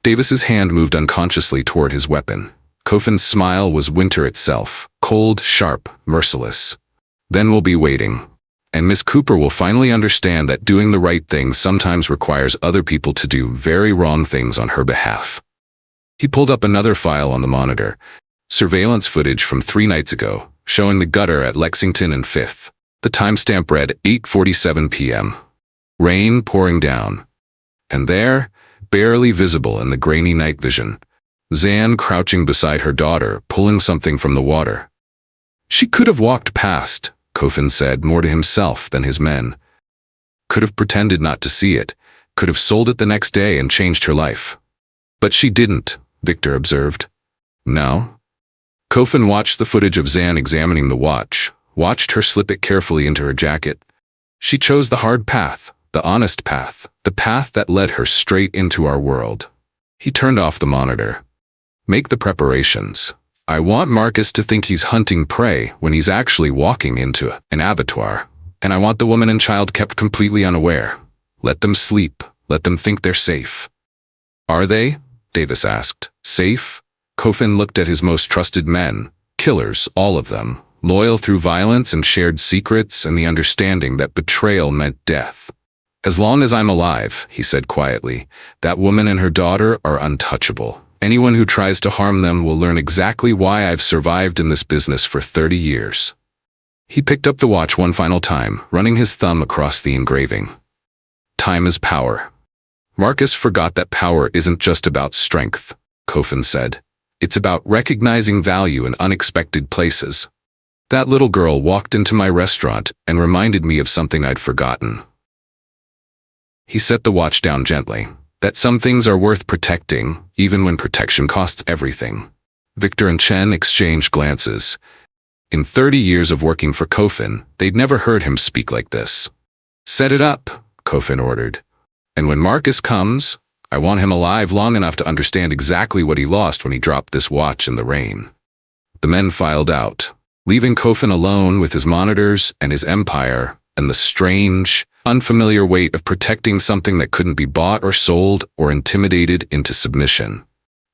Davis's hand moved unconsciously toward his weapon. Kofin's smile was winter itself, cold, sharp, merciless. Then we'll be waiting. And Miss Cooper will finally understand that doing the right thing sometimes requires other people to do very wrong things on her behalf. He pulled up another file on the monitor. Surveillance footage from 3 nights ago, showing the gutter at Lexington and 5th. The timestamp read 8:47 p.m. Rain pouring down. And there, barely visible in the grainy night vision, Zan crouching beside her daughter, pulling something from the water. She could have walked past, Kofin said, more to himself than his men. Could have pretended not to see it, could have sold it the next day and changed her life. But she didn't, Victor observed. No? Kofin watched the footage of Zan examining the watch, watched her slip it carefully into her jacket. She chose the hard path, the honest path, the path that led her straight into our world. He turned off the monitor. Make the preparations. I want Marcus to think he's hunting prey when he's actually walking into an abattoir. And I want the woman and child kept completely unaware. Let them sleep. Let them think they're safe. Are they? Davis asked. Safe? Kofin looked at his most trusted men. Killers, all of them. Loyal through violence and shared secrets and the understanding that betrayal meant death. As long as I'm alive, he said quietly, that woman and her daughter are untouchable. Anyone who tries to harm them will learn exactly why I've survived in this business for 30 years. He picked up the watch one final time, running his thumb across the engraving. Time is power. Marcus forgot that power isn't just about strength, Kofin said. It's about recognizing value in unexpected places. That little girl walked into my restaurant and reminded me of something I'd forgotten. He set the watch down gently. That some things are worth protecting, even when protection costs everything. Victor and Chen exchanged glances. In 30 years of working for Kofin, they'd never heard him speak like this. "Set it up," Kofin ordered. "And when Marcus comes, I want him alive long enough to understand exactly what he lost when he dropped this watch in the rain." The men filed out, leaving Kofin alone with his monitors and his empire and the strange, unfamiliar weight of protecting something that couldn't be bought or sold or intimidated into submission.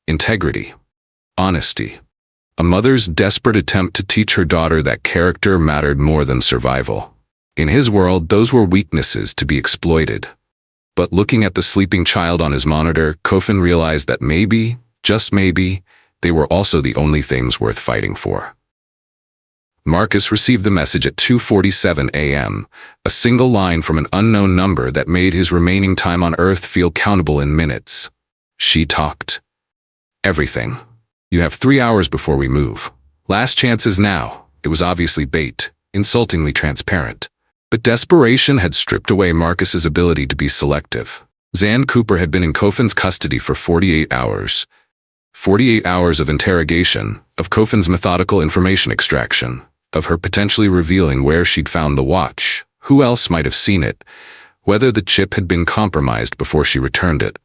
Integrity. Honesty. A mother's desperate attempt to teach her daughter that character mattered more than survival. In his world, those were weaknesses to be exploited. But looking at the sleeping child on his monitor, Kofin realized that maybe, just maybe, they were also the only things worth fighting for. Marcus received the message at 2:47 a.m., a single line from an unknown number that made his remaining time on Earth feel countable in minutes. She talked. "Everything. You have 3 hours before we move. Last chance is now." It was obviously bait, insultingly transparent. But desperation had stripped away Marcus's ability to be selective. Zan Cooper had been in Kofin's custody for 48 hours. 48 hours of interrogation, of Kofin's methodical information extraction, of her potentially revealing where she'd found the watch, who else might have seen it, whether the chip had been compromised before she returned it.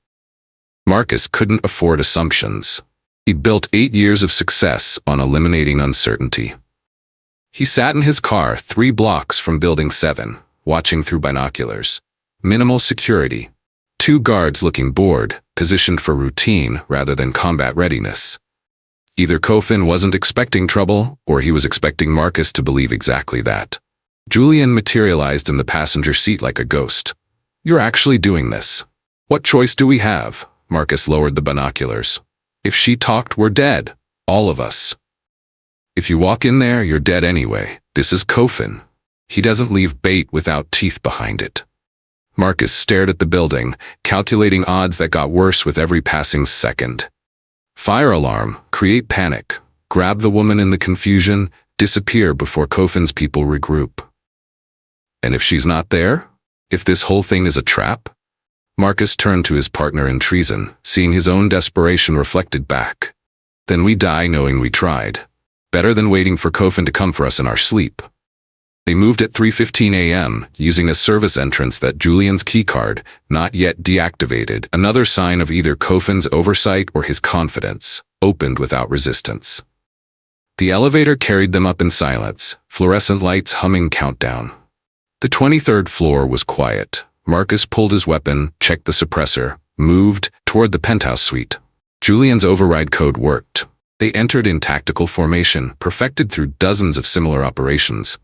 Marcus couldn't afford assumptions. He'd built 8 years of success on eliminating uncertainty. He sat in his car 3 blocks from Building 7, watching through binoculars. Minimal security. 2 guards looking bored, positioned for routine rather than combat readiness. Either Kofin wasn't expecting trouble, or he was expecting Marcus to believe exactly that. Julian materialized in the passenger seat like a ghost. "You're actually doing this. What choice do we have?" Marcus lowered the binoculars. "If she talked, we're dead. All of us. If you walk in there, you're dead anyway. This is Kofin. He doesn't leave bait without teeth behind it." Marcus stared at the building, calculating odds that got worse with every passing second. Fire alarm, create panic, grab the woman in the confusion, disappear before Kofin's people regroup. And if she's not there? If this whole thing is a trap? Marcus turned to his partner in treason, seeing his own desperation reflected back. Then we die knowing we tried. Better than waiting for Kofin to come for us in our sleep. They moved at 3:15 a.m., using a service entrance that Julian's keycard, not yet deactivated, another sign of either Kofin's oversight or his confidence, opened without resistance. The elevator carried them up in silence, fluorescent lights humming countdown. The 23rd floor was quiet. Marcus pulled his weapon, checked the suppressor, moved toward the penthouse suite. Julian's override code worked. They entered in tactical formation, perfected through dozens of similar operations.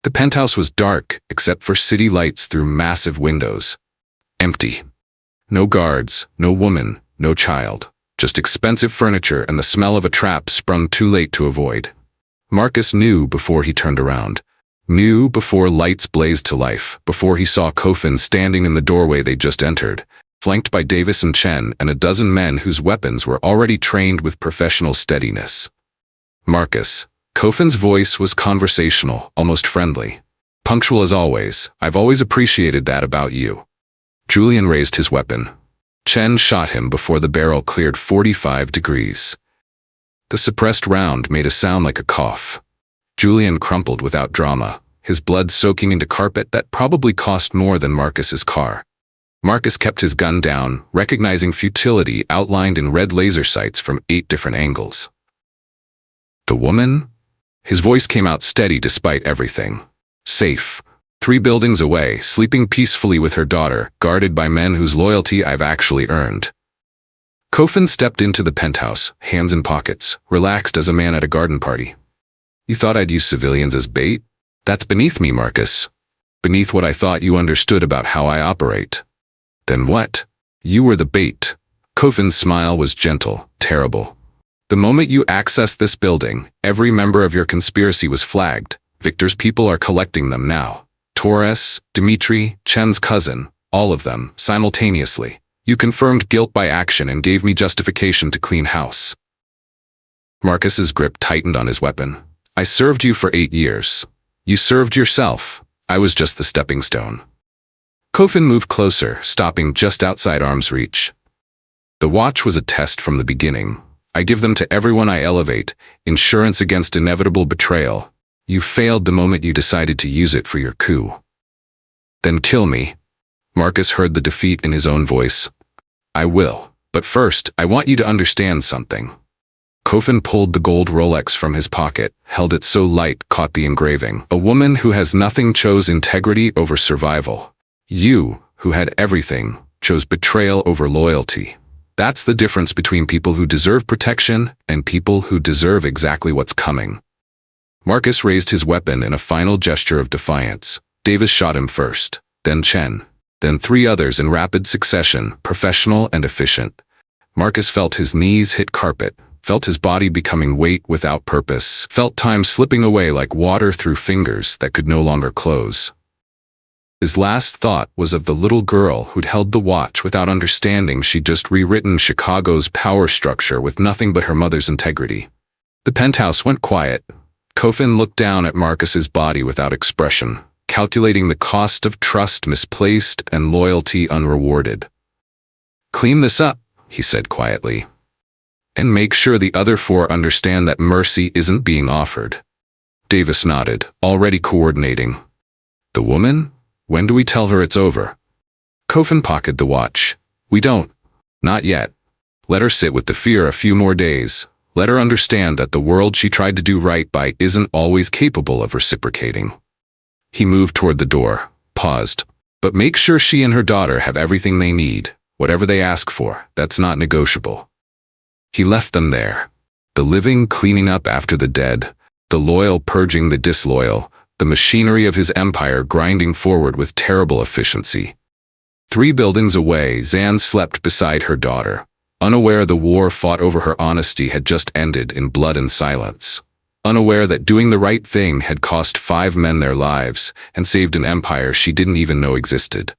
The penthouse was dark, except for city lights through massive windows. Empty. No guards, no woman, no child. Just expensive furniture and the smell of a trap sprung too late to avoid. Marcus knew before he turned around. Knew before lights blazed to life, before he saw Kofin standing in the doorway they just entered, flanked by Davis and Chen and a dozen men whose weapons were already trained with professional steadiness. "Marcus." Kofin's voice was conversational, almost friendly. "Punctual as always. I've always appreciated that about you." Julian raised his weapon. Chen shot him before the barrel cleared 45 degrees. The suppressed round made a sound like a cough. Julian crumpled without drama, his blood soaking into carpet that probably cost more than Marcus's car. Marcus kept his gun down, recognizing futility outlined in red laser sights from 8 different angles. "The woman?" His voice came out steady despite everything. "Safe. 3 buildings away, sleeping peacefully with her daughter, guarded by men whose loyalty I've actually earned." Kofin stepped into the penthouse, hands in pockets, relaxed as a man at a garden party. "You thought I'd use civilians as bait? That's beneath me, Marcus. Beneath what I thought you understood about how I operate." "Then what? You were the bait." Kofin's smile was gentle, terrible. "The moment you accessed this building, every member of your conspiracy was flagged. Victor's people are collecting them now. Torres, Dimitri, Chen's cousin, all of them, simultaneously. You confirmed guilt by action and gave me justification to clean house." Marcus's grip tightened on his weapon. I served you for 8 years. You served yourself. I was just the stepping stone. Kofin moved closer, stopping just outside arm's reach. The watch was a test from the beginning. I give them to everyone I elevate, insurance against inevitable betrayal. You failed the moment you decided to use it for your coup. Then kill me. Marcus heard the defeat in his own voice. I will. But first, I want you to understand something. Kofin pulled the gold Rolex from his pocket, held it so light, caught the engraving. A woman who has nothing chose integrity over survival. You, who had everything, chose betrayal over loyalty. That's the difference between people who deserve protection and people who deserve exactly what's coming. Marcus raised his weapon in a final gesture of defiance. Davis shot him first, then Chen, then 3 others in rapid succession, professional and efficient. Marcus felt his knees hit carpet, felt his body becoming weight without purpose, felt time slipping away like water through fingers that could no longer close. His last thought was of the little girl who'd held the watch without understanding she'd just rewritten Chicago's power structure with nothing but her mother's integrity. The penthouse went quiet. Kofin looked down at Marcus's body without expression, calculating the cost of trust misplaced and loyalty unrewarded. Clean this up, he said quietly. And make sure the other 4 understand that mercy isn't being offered. Davis nodded, already coordinating. The woman? When do we tell her it's over? Kofin pocketed the watch. We don't. Not yet. Let her sit with the fear a few more days. Let her understand that the world she tried to do right by isn't always capable of reciprocating. He moved toward the door, paused. But make sure she and her daughter have everything they need. Whatever they ask for, that's not negotiable. He left them there. The living cleaning up after the dead, the loyal purging the disloyal, the machinery of his empire grinding forward with terrible efficiency. 3 buildings away, Zan slept beside her daughter, unaware the war fought over her honesty had just ended in blood and silence, unaware that doing the right thing had cost 5 men their lives and saved an empire she didn't even know existed.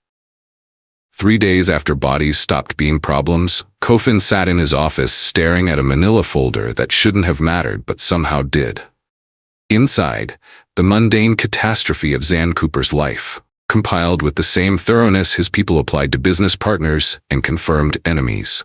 3 days after bodies stopped being problems, Kofin sat in his office staring at a manila folder that shouldn't have mattered but somehow did. Inside, the mundane catastrophe of Zan Cooper's life, compiled with the same thoroughness his people applied to business partners and confirmed enemies.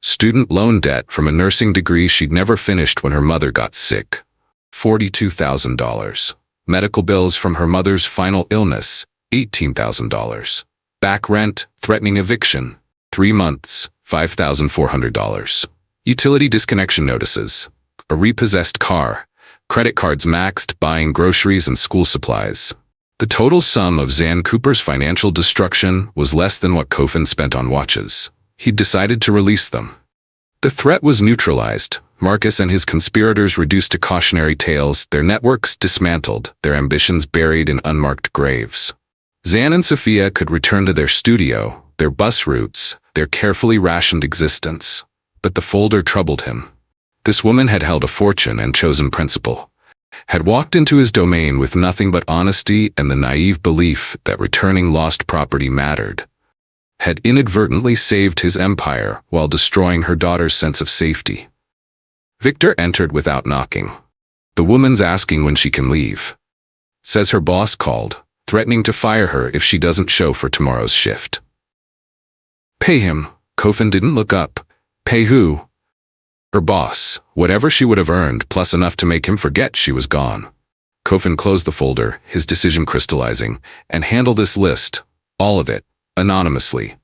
Student loan debt from a nursing degree she'd never finished when her mother got sick, $42,000. Medical bills from her mother's final illness, $18,000. Back rent, threatening eviction, 3 months, $5,400. Utility disconnection notices, a repossessed car, credit cards maxed, buying groceries and school supplies. The total sum of Zan Cooper's financial destruction was less than what Kofin spent on watches. He'd decided to release them. The threat was neutralized. Marcus and his conspirators reduced to cautionary tales, their networks dismantled, their ambitions buried in unmarked graves. Zan and Sophia could return to their studio, their bus routes, their carefully rationed existence. But the folder troubled him. This woman had held a fortune and chosen principle, had walked into his domain with nothing but honesty and the naive belief that returning lost property mattered, had inadvertently saved his empire while destroying her daughter's sense of safety. Victor entered without knocking. The woman's asking when she can leave. Says her boss called, threatening to fire her if she doesn't show for tomorrow's shift. Pay him. Kofin didn't look up. Pay who? Her boss, whatever she would have earned, plus enough to make him forget she was gone. Kofin closed the folder, his decision crystallizing, and handled this list, all of it, anonymously.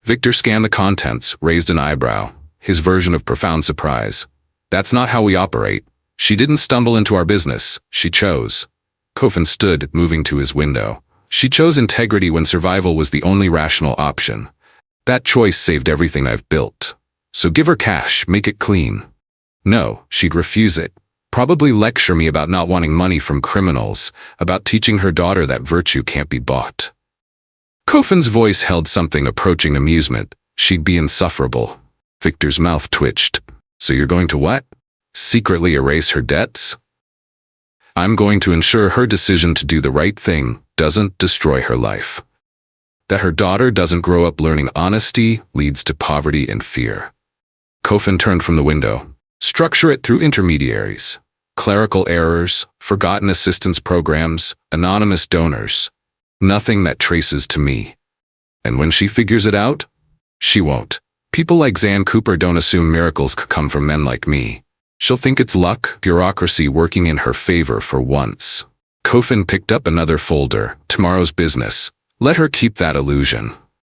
Victor scanned the contents, raised an eyebrow, his version of profound surprise. That's not how we operate. She didn't stumble into our business, she chose. Kofin stood, moving to his window. She chose integrity when survival was the only rational option. That choice saved everything I've built. So give her cash, make it clean. No, she'd refuse it. Probably lecture me about not wanting money from criminals, about teaching her daughter that virtue can't be bought. Kofin's voice held something approaching amusement. She'd be insufferable. Victor's mouth twitched. So you're going to what? Secretly erase her debts? I'm going to ensure her decision to do the right thing doesn't destroy her life. That her daughter doesn't grow up learning honesty leads to poverty and fear. Kofin turned from the window. Structure it through intermediaries. Clerical errors, forgotten assistance programs, anonymous donors. Nothing that traces to me. And when she figures it out, she won't. People like Zan Cooper don't assume miracles could come from men like me. She'll think it's luck, bureaucracy working in her favor for once. Kofin picked up another folder. Tomorrow's business. Let her keep that illusion.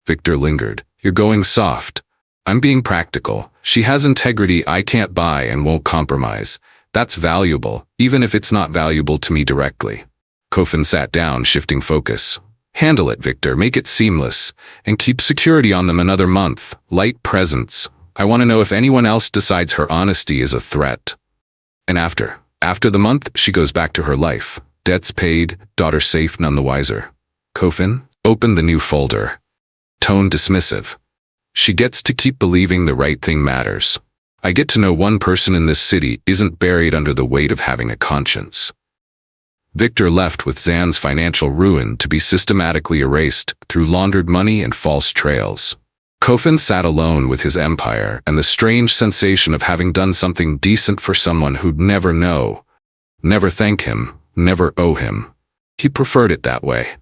Victor lingered. You're going soft. I'm being practical. She has integrity I can't buy and won't compromise. That's valuable, even if it's not valuable to me directly. Kofin sat down, shifting focus. Handle it, Victor. Make it seamless. And keep security on them another month. Light presence. I want to know if anyone else decides her honesty is a threat. And after the month, she goes back to her life. Debts paid, daughter safe, none the wiser. Kofin opened the new folder. Tone dismissive. She gets to keep believing the right thing matters. I get to know one person in this city isn't buried under the weight of having a conscience. Victor left with Zan's financial ruin to be systematically erased through laundered money and false trails. Kofin sat alone with his empire and the strange sensation of having done something decent for someone who'd never know, never thank him, never owe him. He preferred it that way.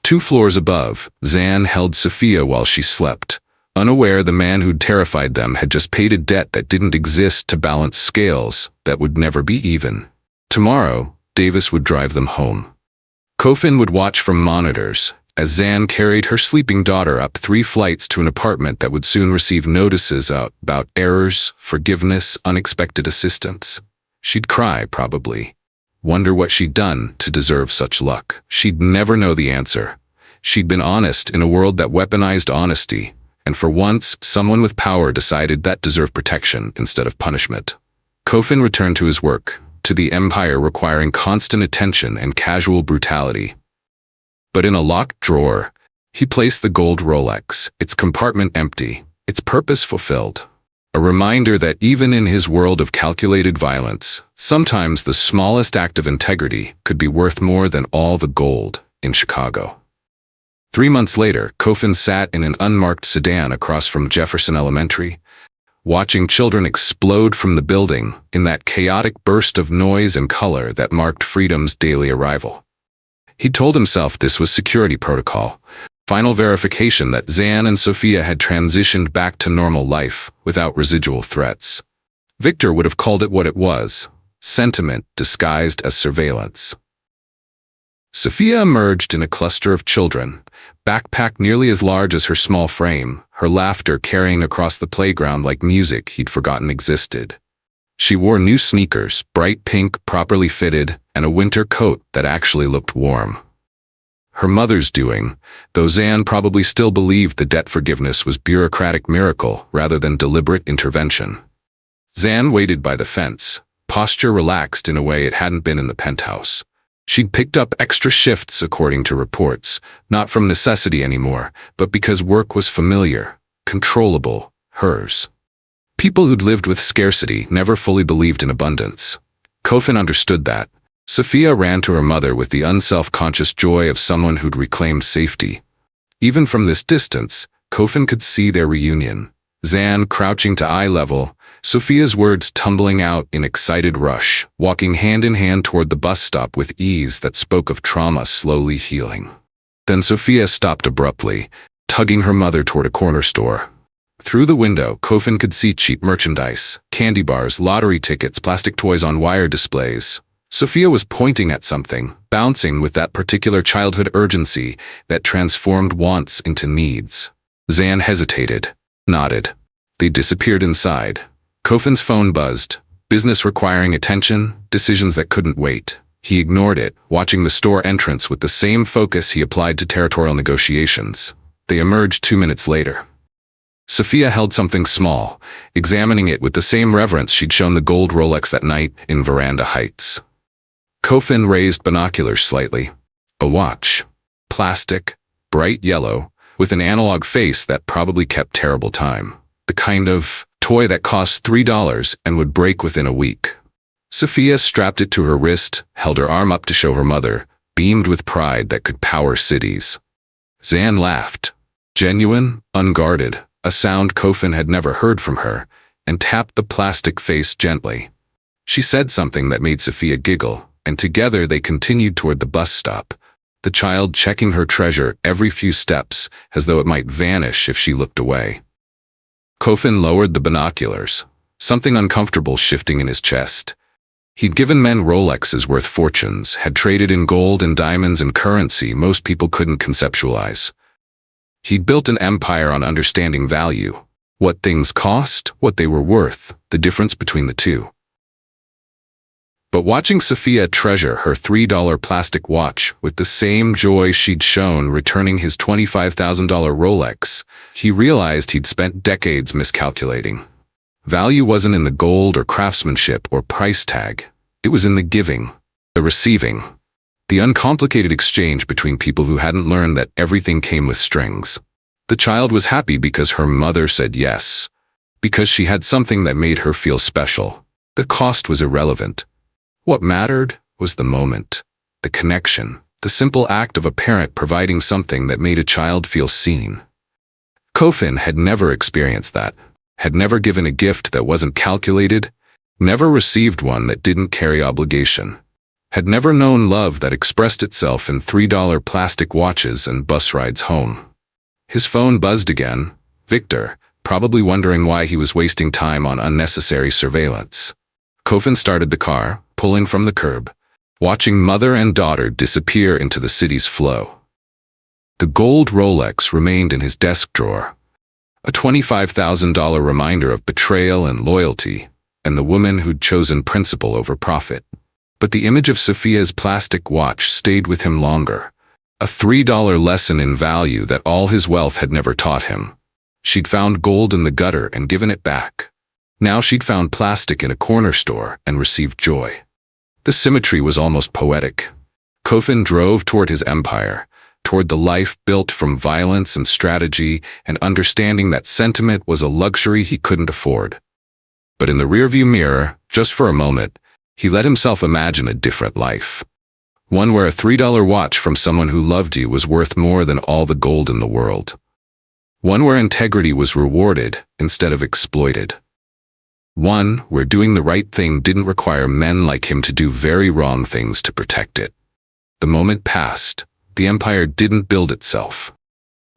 2 floors above, Zan held Sophia while she slept, unaware the man who'd terrified them had just paid a debt that didn't exist to balance scales that would never be even. Tomorrow, Davis would drive them home. Kofin would watch from monitors as Zan carried her sleeping daughter up 3 flights to an apartment that would soon receive notices about errors, forgiveness, unexpected assistance. She'd cry, probably. Wonder what she'd done to deserve such luck. She'd never know the answer. She'd been honest in a world that weaponized honesty, and for once, someone with power decided that deserved protection instead of punishment. Kofin returned to his work, to the empire requiring constant attention and casual brutality. But in a locked drawer, he placed the gold Rolex, its compartment empty, its purpose fulfilled. A reminder that even in his world of calculated violence, sometimes the smallest act of integrity could be worth more than all the gold in Chicago. 3 months later, Kofin sat in an unmarked sedan across from Jefferson Elementary, watching children explode from the building in that chaotic burst of noise and color that marked freedom's daily arrival. He told himself this was security protocol, final verification that Zan and Sophia had transitioned back to normal life without residual threats. Victor would have called it what it was, sentiment disguised as surveillance. Sophia emerged in a cluster of children, backpack nearly as large as her small frame, her laughter carrying across the playground like music he'd forgotten existed. She wore new sneakers, bright pink, properly fitted, and a winter coat that actually looked warm. Her mother's doing, though Zan probably still believed the debt forgiveness was bureaucratic miracle rather than deliberate intervention. Zan waited by the fence, posture relaxed in a way it hadn't been in the penthouse. She'd picked up extra shifts according to reports, not from necessity anymore, but because work was familiar, controllable, hers. People who'd lived with scarcity never fully believed in abundance. Kofin understood that. Sophia ran to her mother with the unself-conscious joy of someone who'd reclaimed safety. Even from this distance, Kofin could see their reunion. Zan crouching to eye level, Sophia's words tumbling out in excited rush, walking hand in hand toward the bus stop with ease that spoke of trauma slowly healing. Then Sophia stopped abruptly, tugging her mother toward a corner store. Through the window, Kofin could see cheap merchandise, candy bars, lottery tickets, plastic toys on wire displays. Sophia was pointing at something, bouncing with that particular childhood urgency that transformed wants into needs. Zan hesitated, nodded. They disappeared inside. Kofin's phone buzzed. Business requiring attention, decisions that couldn't wait. He ignored it, watching the store entrance with the same focus he applied to territorial negotiations. They emerged 2 minutes later. Sophia held something small, examining it with the same reverence she'd shown the gold Rolex that night in Veranda Heights. Kofin raised binoculars slightly. A watch. Plastic, bright yellow, with an analog face that probably kept terrible time. The kind of toy that cost $3 and would break within a week. Sophia strapped it to her wrist, held her arm up to show her mother, beamed with pride that could power cities. Zan laughed. Genuine, unguarded, a sound Kofin had never heard from her, and tapped the plastic face gently. She said something that made Sophia giggle, and together they continued toward the bus stop, the child checking her treasure every few steps as though it might vanish if she looked away. Kofin lowered the binoculars, something uncomfortable shifting in his chest. He'd given men Rolexes worth fortunes, had traded in gold and diamonds and currency most people couldn't conceptualize. He'd built an empire on understanding value, what things cost, what they were worth, the difference between the two. But watching Sophia treasure her $3 plastic watch with the same joy she'd shown returning his $25,000 Rolex, he realized he'd spent decades miscalculating. Value wasn't in the gold or craftsmanship or price tag. It was in the giving, the receiving, the uncomplicated exchange between people who hadn't learned that everything came with strings. The child was happy because her mother said yes, because she had something that made her feel special. The cost was irrelevant. What mattered was the moment, the connection, the simple act of a parent providing something that made a child feel seen. Kofin had never experienced that, had never given a gift that wasn't calculated, never received one that didn't carry obligation, had never known love that expressed itself in $3 plastic watches and bus rides home. His phone buzzed again, Victor, probably wondering why he was wasting time on unnecessary surveillance. Kofin started the car, pulling from the curb, watching mother and daughter disappear into the city's flow. The gold Rolex remained in his desk drawer, a $25,000 reminder of betrayal and loyalty, and the woman who'd chosen principle over profit. But the image of Sophia's plastic watch stayed with him longer, a $3 lesson in value that all his wealth had never taught him. She'd found gold in the gutter and given it back. Now she'd found plastic in a corner store and received joy. The symmetry was almost poetic. Kofin drove toward his empire, toward the life built from violence and strategy and understanding that sentiment was a luxury he couldn't afford. But in the rearview mirror, just for a moment, he let himself imagine a different life. One where a $3 watch from someone who loved you was worth more than all the gold in the world. One where integrity was rewarded instead of exploited. One where doing the right thing didn't require men like him to do very wrong things to protect it. The moment passed. The empire didn't build itself.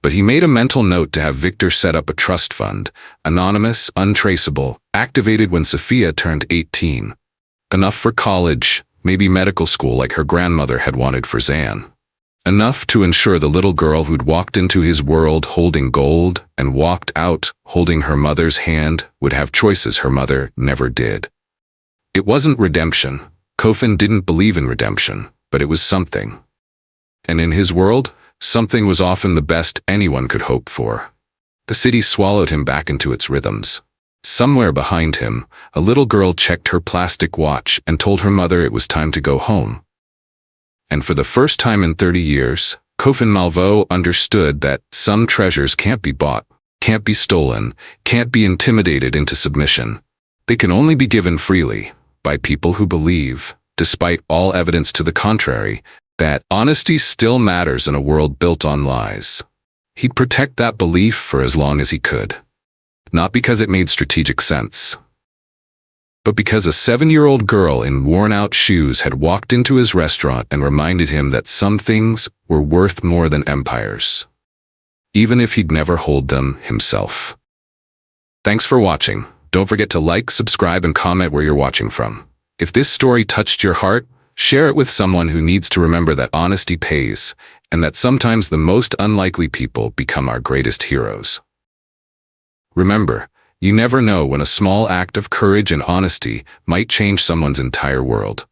But he made a mental note to have Victor set up a trust fund, anonymous, untraceable, activated when Sophia turned 18. Enough for college, maybe medical school like her grandmother had wanted for Zan. Enough to ensure the little girl who'd walked into his world holding gold and walked out holding her mother's hand would have choices her mother never did. It wasn't redemption. Kofin didn't believe in redemption, but it was something. And in his world, something was often the best anyone could hope for. The city swallowed him back into its rhythms. Somewhere behind him, a little girl checked her plastic watch and told her mother it was time to go home. And for the first time in 30 years, Kofin Malveaux understood that some treasures can't be bought, can't be stolen, can't be intimidated into submission. They can only be given freely, by people who believe, despite all evidence to the contrary, that honesty still matters in a world built on lies. He'd protect that belief for as long as he could. Not because it made strategic sense, but because a 7-year-old girl in worn-out shoes had walked into his restaurant and reminded him that some things were worth more than empires, even if he'd never hold them himself. Thanks for watching. Don't forget to like, subscribe, and comment where you're watching from. If this story touched your heart, share it with someone who needs to remember that honesty pays, and that sometimes the most unlikely people become our greatest heroes. Remember, you never know when a small act of courage and honesty might change someone's entire world.